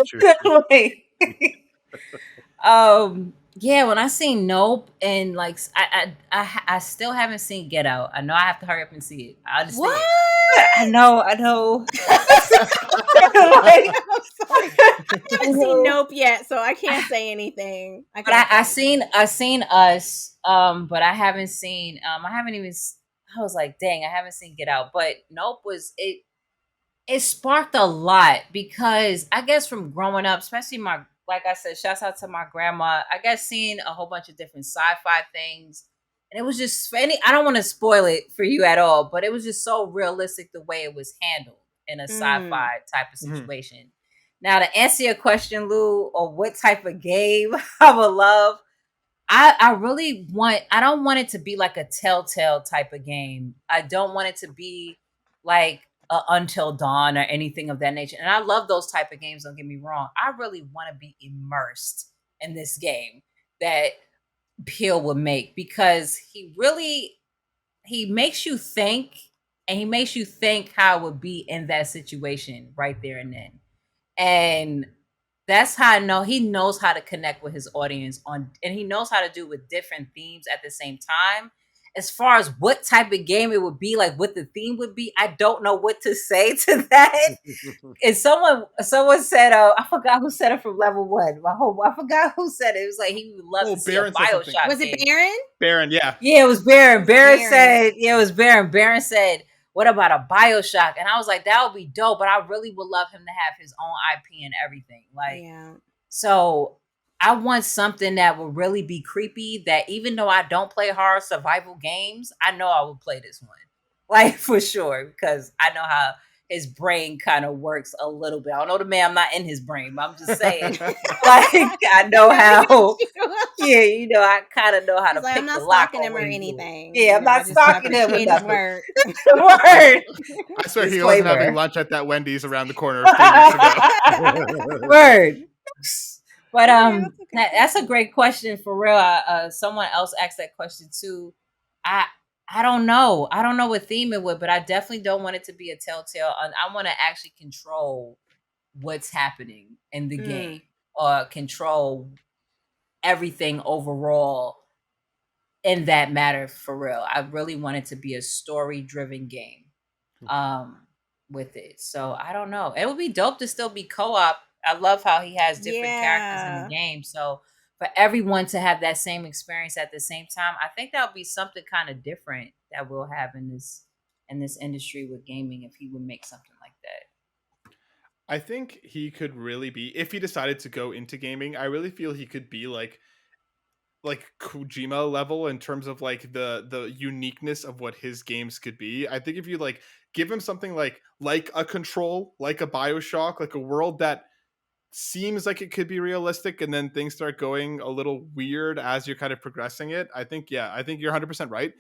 Yeah, when I seen Nope, and like I still haven't seen Get Out. I know I have to hurry up and see it. I understand. What? I know. Like, I'm sorry. I haven't seen Nope yet, so I can't say anything. I seen Us, but I haven't seen. I haven't even. I was like, dang, I haven't seen Get Out, but Nope was it. It sparked a lot because I guess from growing up, especially like I said, shouts out to my grandma. I guess seeing a whole bunch of different sci-fi things. And it was just I don't want to spoil it for you at all, but it was just so realistic the way it was handled in a sci-fi type of situation. Now, to answer your question, Lou, or what type of game I would love, I don't want it to be like a Telltale type of game. I don't want it to be like Until Dawn or anything of that nature. And I love those type of games, don't get me wrong. I really want to be immersed in this game that Peele would make, because he makes you think, and he makes you think how it would be in that situation right there and then. And that's how I know he knows how to connect with his audience and he knows how to do with different themes at the same time. As far as what type of game it would be, like what the theme would be, I don't know what to say to that. And someone said, I forgot who said it from Level 1. I forgot who said it. It was like he would love to see a BioShock. Was it Baron? Baron, yeah. Yeah, it was Baron. Baron said, it was Baron. Baron said, what about a BioShock? And I was like, that would be dope, but I really would love him to have his own IP and everything. Like, so I want something that will really be creepy, that even though I don't play horror survival games, I know I would play this one. Like, for sure, because I know how his brain kind of works a little bit. I don't know the man, I'm not in his brain, but I'm just saying, like, I know how, yeah, you know, I kind of know how to pick I'm not the lock stalking him or on anything. Yeah, I'm not stalking him with nothing. Word. Word. I swear he wasn't having lunch at that Wendy's around the corner a few weeks ago. Word. But that's a great question for real. Someone else asked that question too. I don't know. I don't know what theme it would, but I definitely don't want it to be a telltale. I want to actually control what's happening in the game, or control everything overall in that matter for real. I really want it to be a story-driven game with it. So I don't know. It would be dope to still be co-op. I love how he has different characters in the game. So for everyone to have that same experience at the same time, I think that would be something kind of different that we'll have in this industry with gaming, if he would make something like that. I think he could really be, if he decided to go into gaming, I really feel he could be like Kojima level in terms of like the uniqueness of what his games could be. I think if you like give him something like a Control, like a BioShock, like a world that seems like it could be realistic, and then things start going a little weird as you're kind of progressing it. I think you're 100% right.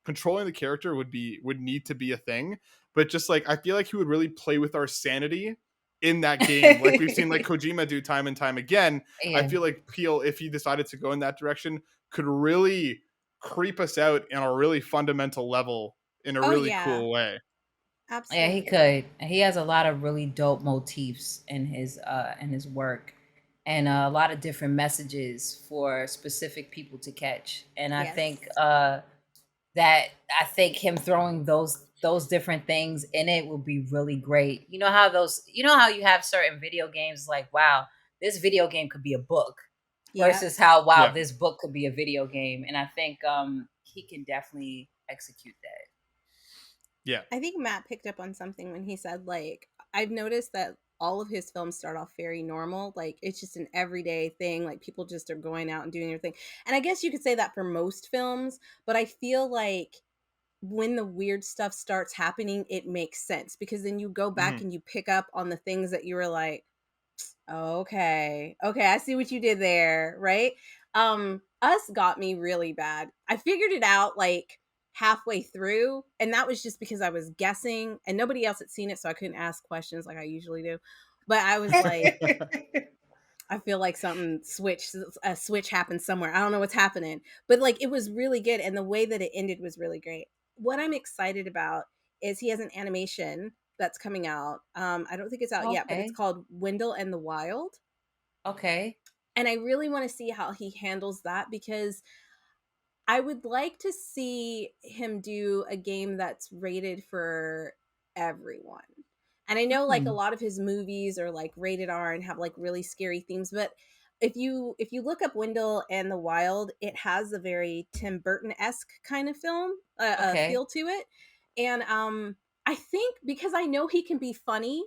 Controlling the character would need to be a thing, but just like I feel like he would really play with our sanity in that game, like we've seen like Kojima do time and time again. Yeah. I feel like Peel, if he decided to go in that direction, could really creep us out in a really fundamental level in a really cool way. Absolutely. Yeah, he could. He has a lot of really dope motifs in his work, and a lot of different messages for specific people to catch. And I think him throwing those different things in it would be really great. You know how you have certain video games like, wow, this video game could be a book, versus how this book could be a video game. And I think he can definitely execute that. Yeah. I think Matt picked up on something when he said, like, I've noticed that all of his films start off very normal. Like, it's just an everyday thing. Like, people just are going out and doing their thing. And I guess you could say that for most films, but I feel like when the weird stuff starts happening, it makes sense, because then you go back and you pick up on the things that you were like, okay, I see what you did there, right? Us got me really bad. I figured it out like halfway through, and that was just because I was guessing and nobody else had seen it, so I couldn't ask questions like I usually do. But I was like, I feel like a switch happened somewhere. I don't know what's happening, but like it was really good, and the way that it ended was really great. What I'm excited about is he has an animation that's coming out. I don't think it's out yet, but it's called Wendell and the Wild. Okay. And I really want to see how he handles that, because I would like to see him do a game that's rated for everyone. And I know like a lot of his movies are like rated R and have like really scary themes, but if you look up Wendell and the Wild, it has a very Tim Burton-esque kind of film feel to it. And I think because I know he can be funny,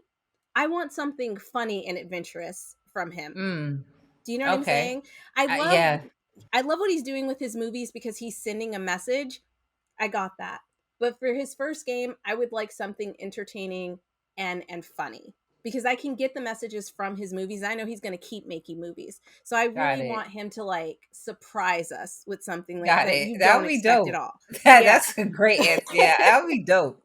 I want something funny and adventurous from him. Do you know what I'm saying? I love what he's doing with his movies because he's sending a message. I got that. But for his first game, I would like something entertaining and funny, because I can get the messages from his movies. I know he's going to keep making movies. So I really want him to like surprise us with something like that you don't expect at all. That's a great answer. Yeah, that would be dope.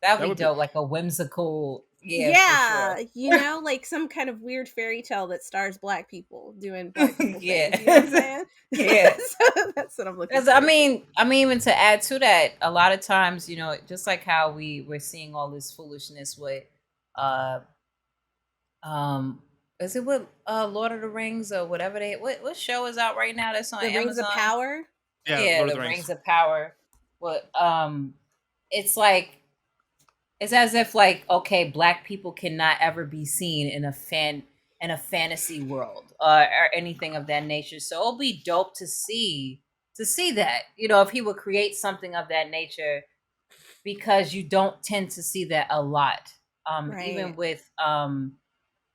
That would be dope, like a whimsical... Yeah, for sure. You know, like some kind of weird fairy tale that stars black people doing black people things. You know what I'm saying? Yeah. So that's what I'm looking for. I mean, even to add to that, a lot of times, you know, just like how we're seeing all this foolishness with is it with Lord of the Rings or whatever what show is out right now that's on Amazon? Rings of Power? Yeah, the Rings of Power. But it's like, it's as if like, okay, black people cannot ever be seen in a fantasy world or anything of that nature. So it'll be dope to see that, you know, if he would create something of that nature, because you don't tend to see that a lot. Right. Even with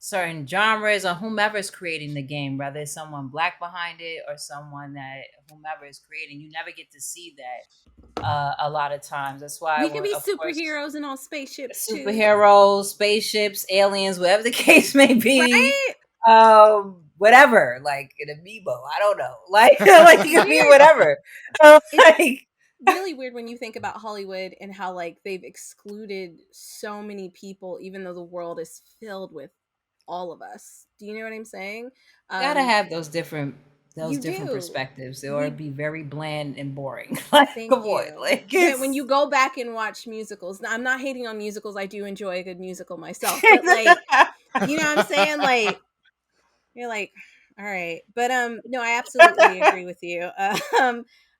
certain genres or whomever is creating the game, whether it's someone black behind it or someone that whomever is creating, you never get to see that a lot of times. That's why we can be of course, superheroes and on spaceships too. superheroes, spaceships, aliens, whatever the case may be. Right? Whatever, like an amiibo, I don't know, like like it could be whatever. Like really weird when you think about Hollywood and how like they've excluded so many people, even though the world is filled with all of us. Do you know what I'm saying? You gotta have those different do. perspectives, or it'd be very bland and boring. Like, come on, like but when you go back and watch musicals, now, I'm not hating on musicals. I do enjoy a good musical myself, but like, you know what I'm saying? Like, you're like, all right, but no, I absolutely agree with you.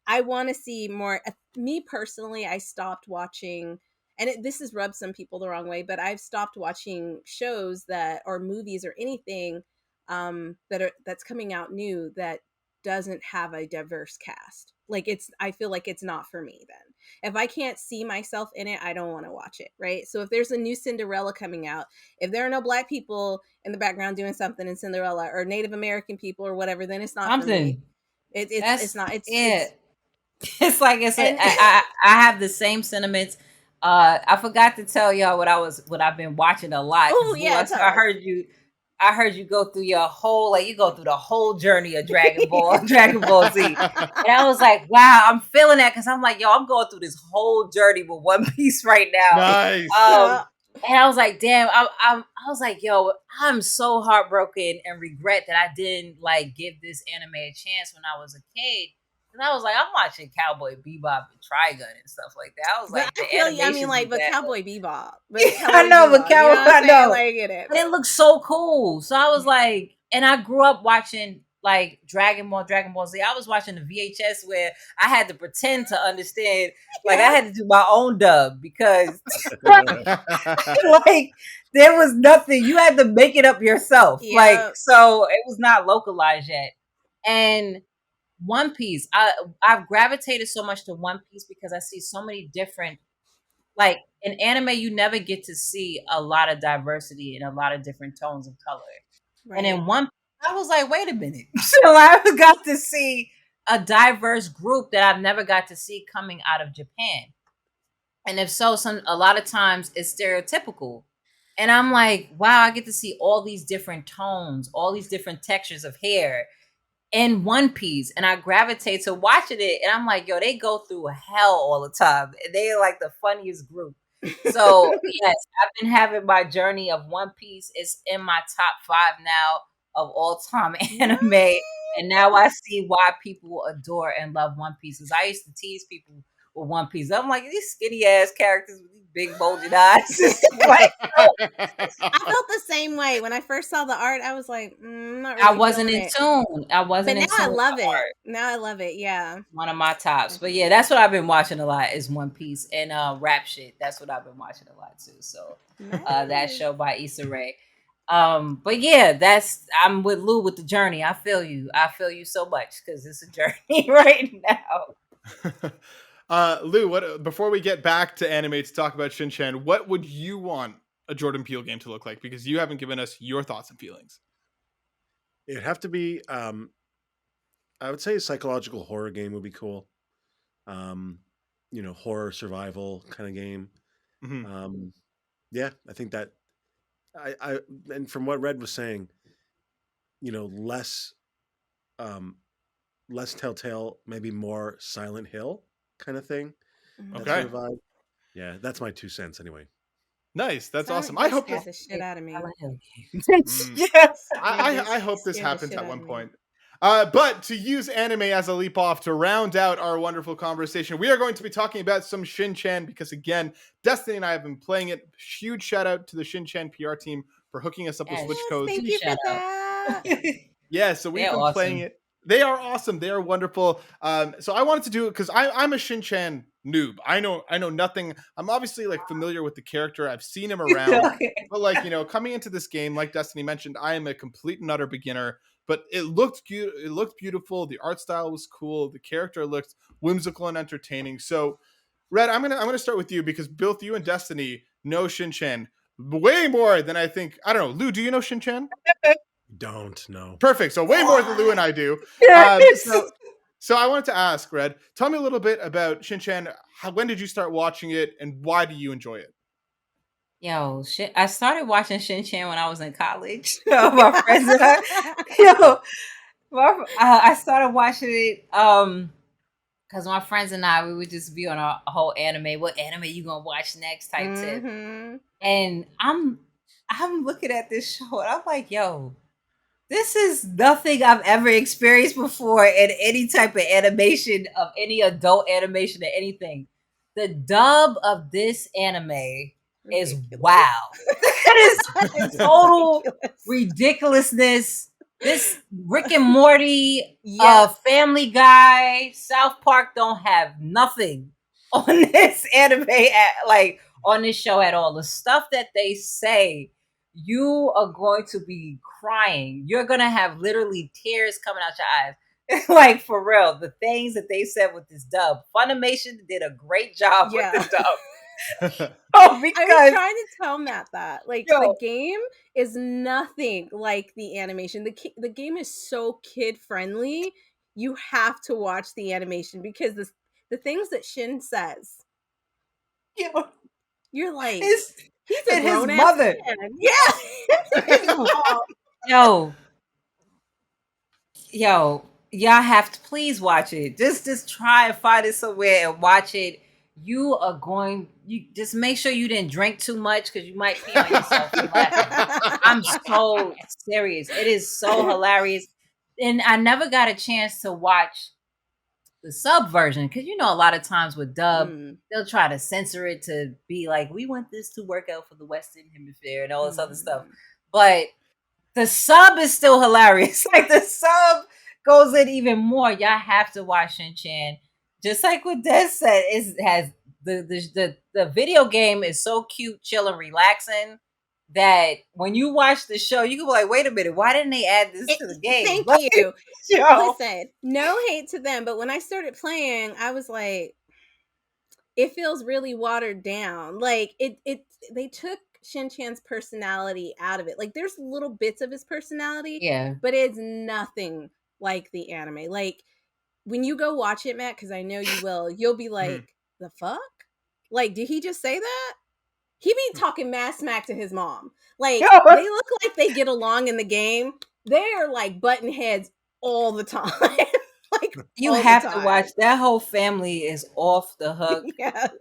I want to see more. Me personally, I stopped watching, and this has rubbed some people the wrong way, but I've stopped watching shows that or movies or anything that's coming out new that doesn't have a diverse cast. Like I feel like it's not for me then. If I can't see myself in it, I don't want to watch it, right? So if there's a new Cinderella coming out, if there are no black people in the background doing something in Cinderella or Native American people or whatever, then it's not for me. It's not. It's like I have the same sentiments. I forgot to tell y'all what I've been watching a lot. Oh yeah, I heard you go through your whole you go through the whole journey of Dragon Ball Z, and I was like, wow, I'm feeling that because I'm like, yo, I'm going through this whole journey with One Piece right now. Nice. And I was like, damn, I was like, yo, I'm so heartbroken and regret that I didn't like give this anime a chance when I was a kid. And I was like, I'm watching Cowboy Bebop and Trigun and stuff like that. I was like, but Cowboy Bebop. I know, but Cowboy, I know. Like, get it. But it looks so cool. So I was like, and I grew up watching like Dragon Ball Z. I was watching the VHS where I had to pretend to understand. Like I had to do my own dub because like there was nothing. You had to make it up yourself. Yep. Like, so it was not localized yet. And One Piece, I've gravitated so much to One Piece because I see so many different, like in anime, you never get to see a lot of diversity and a lot of different tones of color. Right. And in One Piece, I was like, wait a minute. So I got to see a diverse group that I've never got to see coming out of Japan. And if so, a lot of times it's stereotypical. And I'm like, wow, I get to see all these different tones, all these different textures of hair in One Piece, and I gravitate to watching it, and I'm like, yo, they go through hell all the time. They're like the funniest group. So yes, I've been having my journey of One Piece. It's in my top 5 now of all time anime, and now I see why people adore and love One Piece. Because I used to tease people with One Piece. I'm like, these skinny ass characters with these big bulging eyes. Like, I felt the same way when I first saw the art. I was like, not really I wasn't in tune. I wasn't. But now I love it. Art. Now I love it. Yeah, one of my tops. But yeah, that's what I've been watching a lot is One Piece and rap shit. That's what I've been watching a lot too. So that show by Issa Rae. But yeah, I'm with Lou with the journey. I feel you so much because it's a journey right now. Lou, before we get back to anime to talk about Shin-Chan, what would you want a Jordan Peele game to look like? Because you haven't given us your thoughts and feelings. It'd have to be, I would say a psychological horror game would be cool. Horror survival kind of game. Mm-hmm. Yeah, I think that and from what Red was saying, less Telltale, maybe more Silent Hill kind of thing. Okay. Yeah, that's my 2 cents anyway. Nice. That's awesome. I hope the shit out of me. Yes. I hope this happens at one point. But to use anime as a leap off to round out our wonderful conversation, we are going to be talking about some Shin-Chan because, again, Destiny and I have been playing it. Huge shout out to the Shin-Chan PR team for hooking us up with Switch codes. Thank you for that. Yeah, so we've been playing it. They are awesome. They are wonderful. So I wanted to do it because I'm a Shin-Chan noob. I know nothing. I'm obviously like familiar with the character. I've seen him around. But coming into this game, like Destiny mentioned, I am a complete and utter beginner. But it looked cute. It looked beautiful. The art style was cool. The character looked whimsical and entertaining. So Red, I'm gonna start with you because both you and Destiny know Shin-Chan way more than I think. I don't know. Lou, do you know Shin-Chan? Don't know. Perfect. So way more than Lou and I do. So I wanted to ask, Red, tell me a little bit about Shin-Chan. When did you start watching it, and why do you enjoy it? Yo, I started watching Shin-Chan when I was in college. My friends and I, I started watching it because my friends and I, we would just be on a whole anime. What anime you gonna watch next type tip? And I'm looking at this show and I'm like, yo, this is nothing I've ever experienced before in any type of animation, of any adult animation or anything. The dub of this anime is wow. It is total ridiculousness. This Rick and Morty, Family Guy, South Park don't have nothing on this anime, on this show at all. The stuff that they say, you are going to be crying. You're going to have literally tears coming out your eyes. Like, for real, the things that they said with this dub. Funimation did a great job with the dub. Because I was trying to tell Matt that the game is nothing like the animation. The game is so kid friendly. You have to watch the animation because the things that Shin says, you're like, he's a grown his mother. Man. Yeah. Yo, y'all have to please watch it. Just try and find it somewhere and watch it. You just make sure you didn't drink too much because you might pee on yourself. I'm so serious. It is so hilarious. And I never got a chance to watch the sub version because a lot of times with dub, they'll try to censor it to be like, we want this to work out for the Western Hemisphere and all this other stuff. But the sub is still hilarious. Like, the sub goes in even more. Y'all have to watch Shin-Chan. Just like what Des said, it has the video game is so cute, chill, and relaxing that when you watch the show, you can be like, wait a minute, why didn't they add this to the game? Thank you. Listen, no hate to them, but when I started playing, I was like, it feels really watered down. Like, they took Shin-Chan's personality out of it. Like, there's little bits of his personality, but it's nothing like the anime. Like, when you go watch it, Matt, because I know you will, you'll be like, the fuck? Like, did he just say that? He be talking mad smack to his mom. Like, they look like they get along in the game. They are like button heads all the time. Like, you have to watch. That whole family is off the hook. Yes.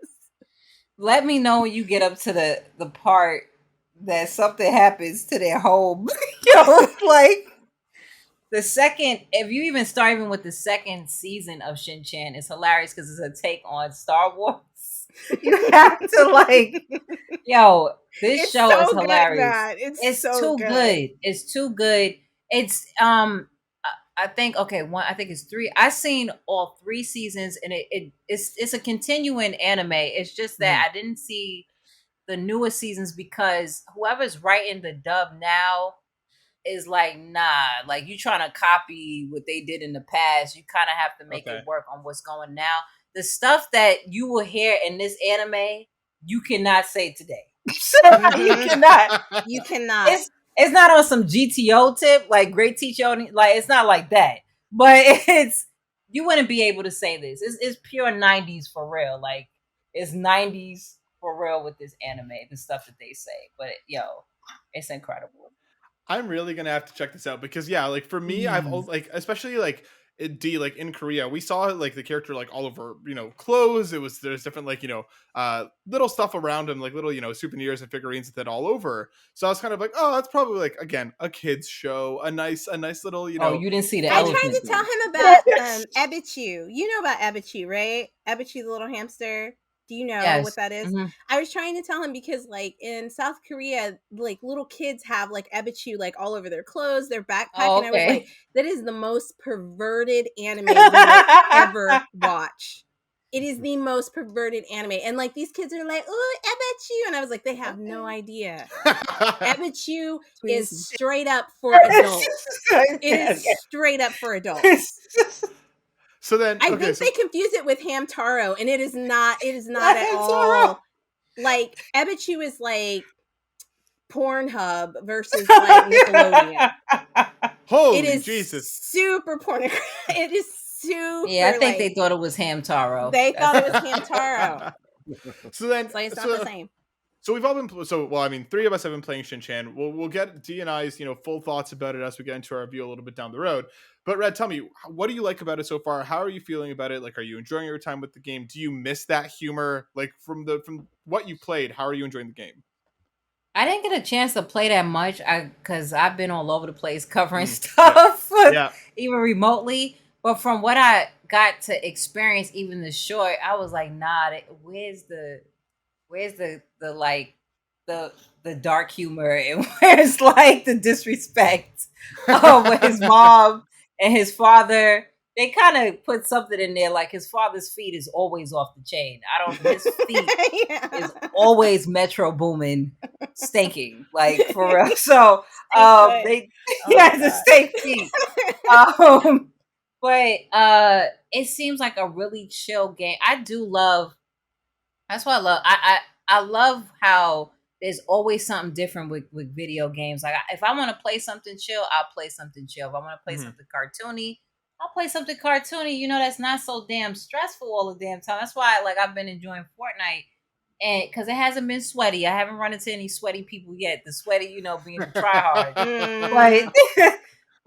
Let me know when you get up to the part that something happens to their home. Like, the second, if you even start even with the second season of Shin-Chan, it's hilarious because it's a take on Star Wars. You have to this show is hilarious. It's so too good. It's too good. It's I think it's 3. I've seen all 3 seasons, and it's a continuing anime. It's just that I didn't see the newest seasons because whoever's writing the dub now is like, nah, like, you trying to copy what they did in the past. You kind of have to make it work on what's going now. The stuff that you will hear in this anime, you cannot say today. You cannot. It's not on some GTO tip, like Great Teacher. Like, it's not like that. But you wouldn't be able to say this. It's pure 90s for real. Like, it's 90s for real with this anime, the stuff that they say. But it's incredible. I'm really gonna have to check this out because like, for me, I've especially like in Korea, we saw like the character like all over clothes. There's different little stuff around him, like little souvenirs and figurines that all over. So I was kind of like, oh, that's probably like, again, a kid's show, a nice little Oh, you didn't see that. I tried to tell him about Ebichu. You know about Ebichu, right? Ebichu, the little hamster. Do you know what that is? Mm-hmm. I was trying to tell him because, like, in South Korea, like, little kids have like Ebichu like all over their clothes, their backpack, and I was like, that is the most perverted anime you will ever watch. It is the most perverted anime, and like, these kids are like, "Oh, Ebichu," and I was like, they have no idea. Ebichu is straight up for adults. It is straight up for adults. So then, I think they confuse it with Hamtaro, and it is not. It is not at all. Like Ebichu is like Pornhub versus like Nickelodeon. Holy Jesus! Super pornographic. It is super. Yeah, I think they thought it was Hamtaro. They thought it was Hamtaro. So then, it's not the same. So we've all been well. I mean, 3 of us have been playing Shinchan. We'll get D and I's full thoughts about it as we get into our review a little bit down the road. But Red, tell me, what do you like about it so far? How are you feeling about it? Like, are you enjoying your time with the game? Do you miss that humor? Like from what you played, how are you enjoying the game? I didn't get a chance to play that much because I've been all over the place covering stuff, even remotely. But from what I got to experience, even the short, I was like, nah, where's the like the dark humor and where's like the disrespect with his mom and his father? They kind of put something in there like his father's feet is always off the chain. His feet is always Metro Boomin stinking, like for real. So the stink feet. But it seems like a really chill game. I do love. That's what I love. I love how there's always something different with video games. Like if I want to play something chill, I'll play something chill. If I want to play something cartoony, I'll play something cartoony. That's not so damn stressful all the damn time. That's why I've been enjoying Fortnite, and because it hasn't been sweaty. I haven't run into any sweaty people yet. The sweaty, being a tryhard. but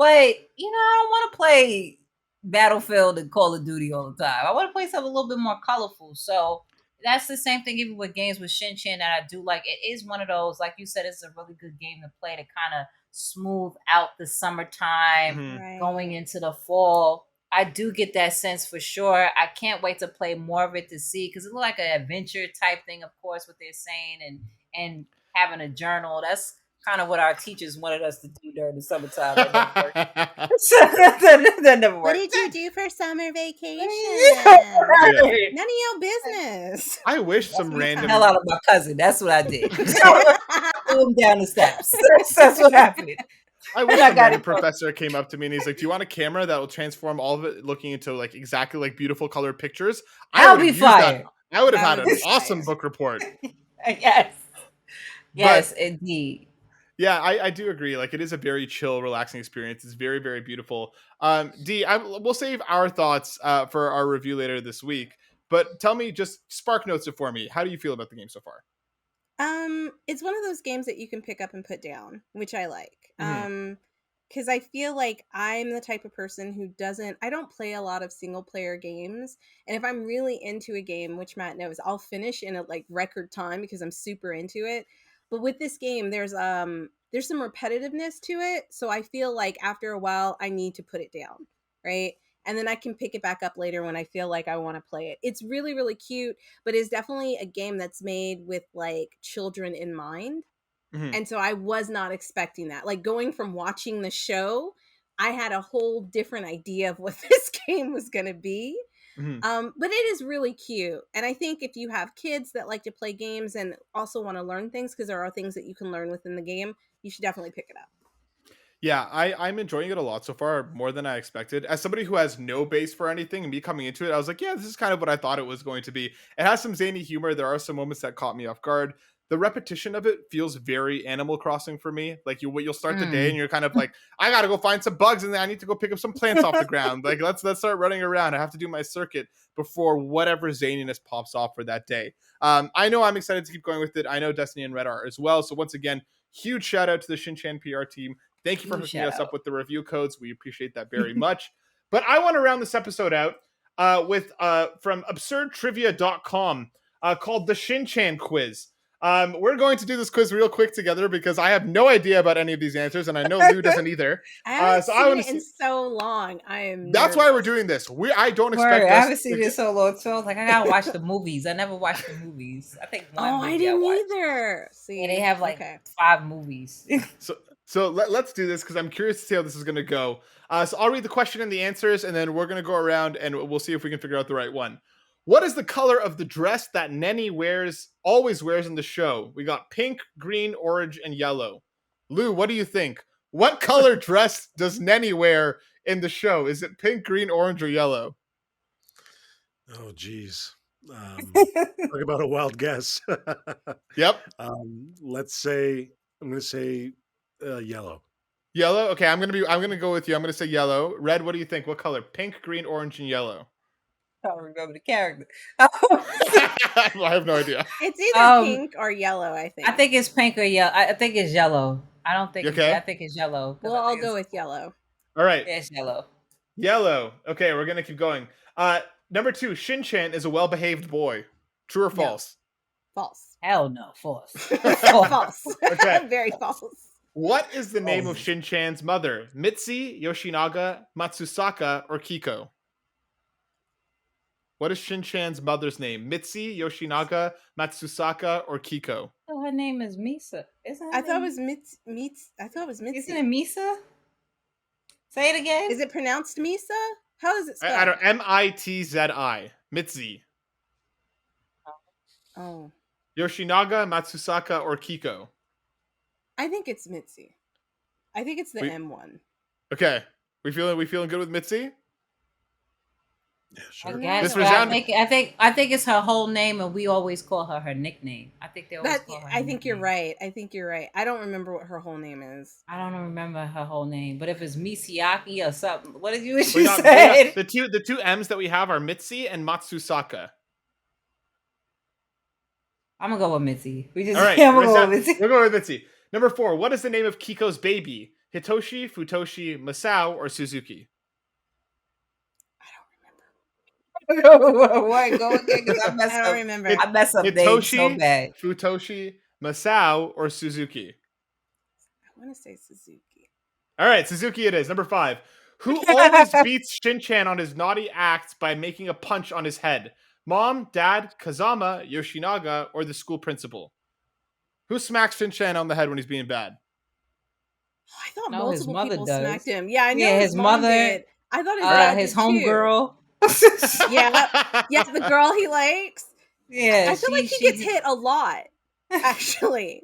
I don't want to play Battlefield and Call of Duty all the time. I want to play something a little bit more colorful. So that's the same thing even with games with Shinchan that I do like. It is one of those, like you said, it's a really good game to play to kind of smooth out the summertime going into the fall. I do get that sense for sure. I can't wait to play more of it to see, because it looks like an adventure type thing, of course, what they're saying, and having a journal. That's kind of what our teachers wanted us to do during the summertime. That never worked. What did you do for summer vacation? None of your business. I wish some random hell out of my cousin. That's what I did. Threw him down the steps. That's what happened. I wish a random professor came up to me and he's like, "Do you want a camera that will transform all of it, looking into like exactly like beautiful colored pictures?" I'll be fired. I would have had an awesome book report. Yes, indeed. Yeah, I do agree. Like, it is a very chill, relaxing experience. It's very, very beautiful. D, we'll save our thoughts for our review later this week. But tell me, just spark notes it for me. How do you feel about the game so far? It's one of those games that you can pick up and put down, which I like. Because I feel like I'm the type of person who I don't play a lot of single player games. And if I'm really into a game, which Matt knows, I'll finish in a record time because I'm super into it. But with this game, there's some repetitiveness to it. So I feel like after a while, I need to put it down, right? And then I can pick it back up later when I feel like I want to play it. It's really, really cute, but it's definitely a game that's made with children in mind. And so I was not expecting that. Going from watching the show, I had a whole different idea of what this game was going to be. But it is really cute. And I think if you have kids that like to play games and also want to learn things, because there are things that you can learn within the game, you should definitely pick it up. Yeah, I'm enjoying it a lot so far, more than I expected. As somebody who has no base for anything, and me coming into it, I was like, yeah, this is kind of what I thought it was going to be. It has some zany humor. There are some moments that caught me off guard. The repetition of it feels very Animal Crossing for me. You'll start the day and you're kind of like, I gotta go find some bugs and then I need to go pick up some plants off the ground. Let's start running around. I have to do my circuit before whatever zaniness pops off for that day. I know I'm excited to keep going with it. I know Destiny and Red are as well. So once again, huge shout out to the Shinchan PR team. Thank you for hooking us up with the review codes. We appreciate that very much. But I want to round this episode out with from absurdtrivia.com called the Shin-Chan quiz. We're going to do this quiz real quick together because I have no idea about any of these answers, and I know Lou doesn't either. I haven't seen it in so long. That's why we're doing this. I don't expect. I haven't seen it so long, so I was like, I gotta watch the movies. I never watched the movies. I think one. I didn't either. See, and they have 5 movies. So let's do this because I'm curious to see how this is going to go. So I'll read the question and the answers, and then we're going to go around and we'll see if we can figure out the right one. What is the color of the dress that Nenny always wears in the show? We got pink, green, orange, and yellow. Lou, what do you think? What color dress does Nenny wear in the show? Is it pink, green, orange, or yellow? Oh, geez. Talk about a wild guess. Yep. Let's say I'm going to say yellow. Yellow. Okay, I'm gonna go with you. I'm gonna say yellow. Red. What do you think? What color? Pink, green, orange, and yellow. I don't remember the character. I have no idea. It's either pink or yellow, I think. I think it's pink or yellow. I think it's yellow. I don't think. Okay. I think it's yellow. Well, I'll go with yellow. All right. Yeah, it's yellow. Yellow. Okay, we're gonna keep going. Number 2, Shin-Chan is a well-behaved boy. True or false? False. Hell no, false. False. Okay. Very false. What is the name of Shin-Chan's mother? Mitzi, Yoshinaga, Matsusaka, or Kiko? What is Shin-Chan's mother's name? Mitzi, Yoshinaga, Matsusaka, or Kiko? Oh, her name is Misa. Isn't I thought it was Mitzi. I thought it was Mitzi. Isn't it Misa? Say it again. Is it pronounced Misa? How is it spelled? I don't. Mitzi. Mitzi. Oh. Yoshinaga, Matsusaka, or Kiko? I think it's Mitzi. I think it's the M one. Okay. We feeling good with Mitzi? Yeah, sure. I guess, This I think it's her whole name, and we always call her nickname. I think they always call her. I think you're right. I think you're right. I don't remember what her whole name is. I don't remember her whole name, but if it's Misiaki or something, what did you We say? got the two M's that we have are Mitzi and Matsusaka. I'm gonna go with Mitzi. All right, I'm gonna go with Mitzi. We're going with Mitzi. Number 4. What is the name of Kiko's baby? Hitoshi, Futoshi, Masao, or Suzuki? What? Go again, because I messed I up. don't remember. I mess up names so bad. Futoshi, Masao, or Suzuki? I want to say Suzuki. All right, Suzuki it is. Number 5. Who always beats Shin-Chan on his naughty acts by making a punch on his head? Mom, Dad, Kazama, Yoshinaga, or the school principal? Who smacks Shin-Chan on the head when he's being bad? I thought No, his multiple mother people does. smacked him. Yeah, I know Yeah, his his mom mother, did. I thought his dad his did too. homegirl. Yeah, the girl he likes. Yeah, I feel like he gets hit a lot, actually.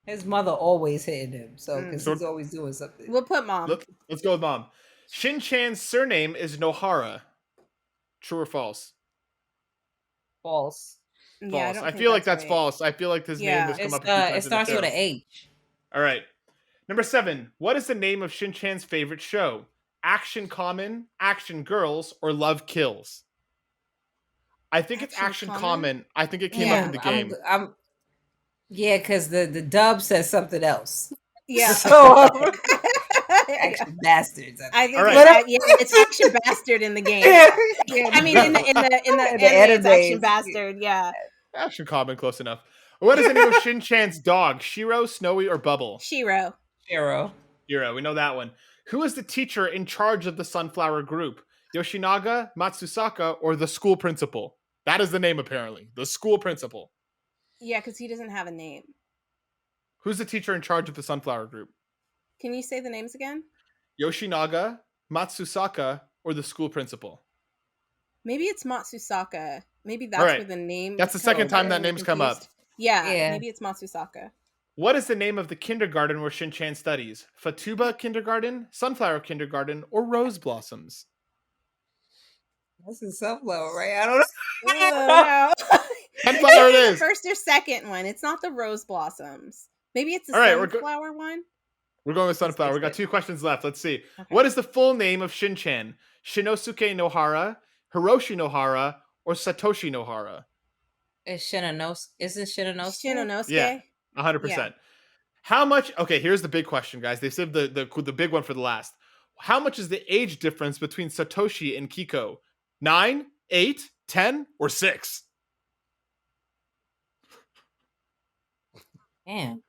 His mother always hitting him, so because So- he's always doing something. We'll put mom. Let's go with Mom. Shin-Chan's surname is Nohara. True or false? False. Yeah, False. I, I feel like that's right. false. I feel like his name has come It's, up a few times it in the starts show. with an H. All right. Number 7. What is the name of Shin-Chan's favorite show? Action Common, Action Girls, or Love Kills? I think it's Action Common. I think it came up in the game. Yeah, because the dub says something else. Yeah. So Action Bastards. I think right. it's Action Bastard in the game. I mean, in the anime, it's Action Bastard. Yeah. Action Common, close enough. What is the name of Shin-Chan's dog? Shiro, Snowy, or Bubble? Shiro. Hero. Shiro, we know that one. Who is the teacher in charge of the Sunflower Group? Yoshinaga, Matsusaka, or the school principal? That is the name, apparently. The school principal. Yeah, because he doesn't have a name. Who's the teacher in charge of the Sunflower Group? Can you say the names again? Yoshinaga, Matsusaka, or the school principal? Maybe it's Matsusaka. Maybe that's Right. where the name. That's the second time that name's come up. Yeah, maybe it's Matsusaka. What is the name of the kindergarten where Shin-Chan studies? Fatuba Kindergarten, Sunflower Kindergarten, or Rose Blossoms? That's in Sunflower, right? I don't know. Oh, no. Sunflower it Maybe is. the first or second one. It's not the Rose Blossoms. Maybe it's the All right, Sunflower one. We're going with Sunflower. We got 2 questions left. Let's see. Okay. What is the full name of Shin-Chan? Shinosuke Nohara, Hiroshi Nohara, or Satoshi Nohara? It's Shinanosuke. Isn't Shinanosuke? Shinnonosuke. Yeah. 100%. Yeah. How much? Okay, here's the big question, guys. They saved the big one for the last. How much is the age difference between Satoshi and Kiko? 9, 8, 10, or 6? Damn.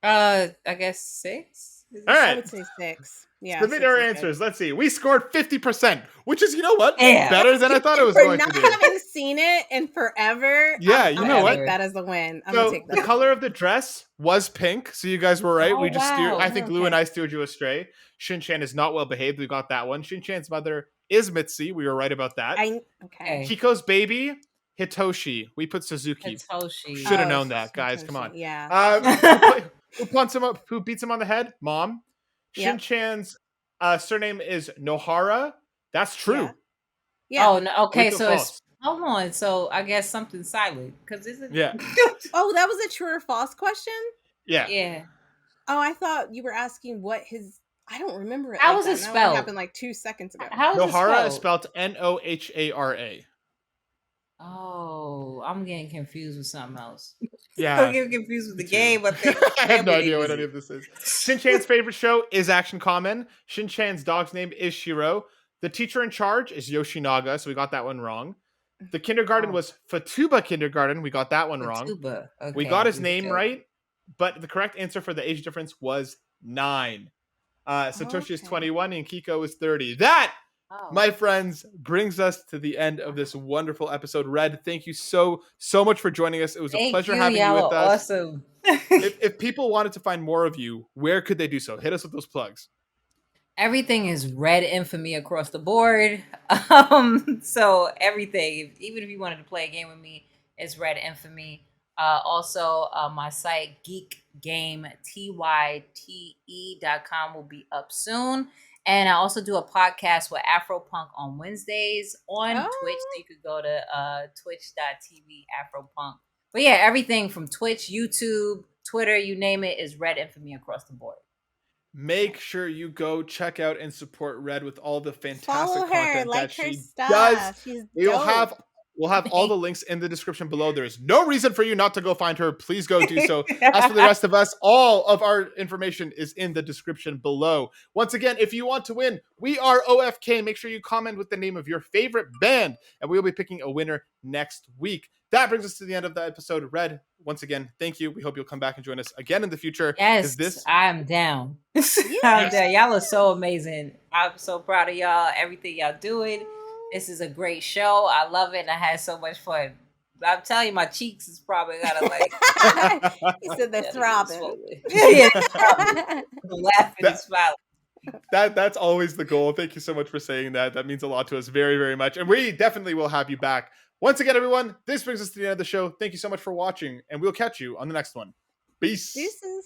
I guess 6. All right. I would say 6. Yeah. Submit 6 our is good. answers. Let's see. We scored 50%, which is, you know what? Yeah. Better than I thought it was For going to not be. having seen it in forever. Yeah, you know what? Take that as the win. I'm So gonna take the that. color of the dress was pink, so you guys were right. Oh, We just steered. wow. I think Lou Okay. and I steered you astray. Shin-Chan is not well behaved. We got that one. Shin-Chan's mother is Mitzi. We were right about that. Okay. Kiko's baby, Hitoshi. We put Suzuki. Hitoshi. Should have known that, guys. Come on. Yeah. Who beats him on the head? Mom. Yep. Shin-Chan's surname is Nohara. That's true. Yeah. Oh, no. Okay, Wait, so it's Hold on. So I guess something's silent because isn't. Yeah. Oh, that was a true or false question? Yeah. Yeah. Oh, I thought you were asking what his. I don't remember it. How like was that. it That spelled? only happened like 2 seconds ago. How is Nohara it is spelled Nohara. Oh, I'm getting confused with something else. Yeah. I'm getting confused with the game. I think I have no idea what any of this is. Shin-Chan's favorite show is Action Kamen. Shin-Chan's dog's name is Shiro. The teacher in charge is Yoshinaga, so we got that one wrong. The kindergarten was Fatuba Kindergarten. We got that one wrong. Fatuba. Okay. We got his name right, but the correct answer for the age difference was 9. Satoshi is 21 and Kiko is 30. That, my friends, brings us to the end of this wonderful episode. Red, thank you so much for joining us. It was a pleasure having you with us. Awesome. if people wanted to find more of you, where could they do so? Hit us with those plugs. Everything is REDinFamy across the board. So everything, even if you wanted to play a game with me, it's REDinFamy. Also, my site geekgametyte.com will be up soon. And I also do a podcast with Afropunk on Wednesdays on Twitch. So you could go to twitch.tv Afropunk. But yeah, everything from Twitch, YouTube, Twitter, you name it, is REDinFamy across the board. Make sure you go check out and support Red with all the fantastic Follow her, content like that her she stuff. does. She's We'll dope. have all the links in the description below. There is no reason for you not to go find her. Please go do so. As for the rest of us, all of our information is in the description below. Once again, if you want to win, we are OFK. Make sure you comment with the name of your favorite band, and we will be picking a winner next week. That brings us to the end of the episode. Red, once again, thank you. We hope you'll come back and join us again in the future. Yes, I'm down. I'm down. Y'all are so amazing. I'm so proud of y'all. Everything y'all doing. This is a great show. I love it, and I had so much fun. I'm telling you, my cheeks is probably gotta like. He said they're throbbing. Yeah, throbbing. Laughing and smiling. That's always the goal. Thank you so much for saying that. That means a lot to us, very, very much. And we definitely will have you back. Once again, everyone, this brings us to the end of the show. Thank you so much for watching, and we'll catch you on the next one. Peace. Deuces.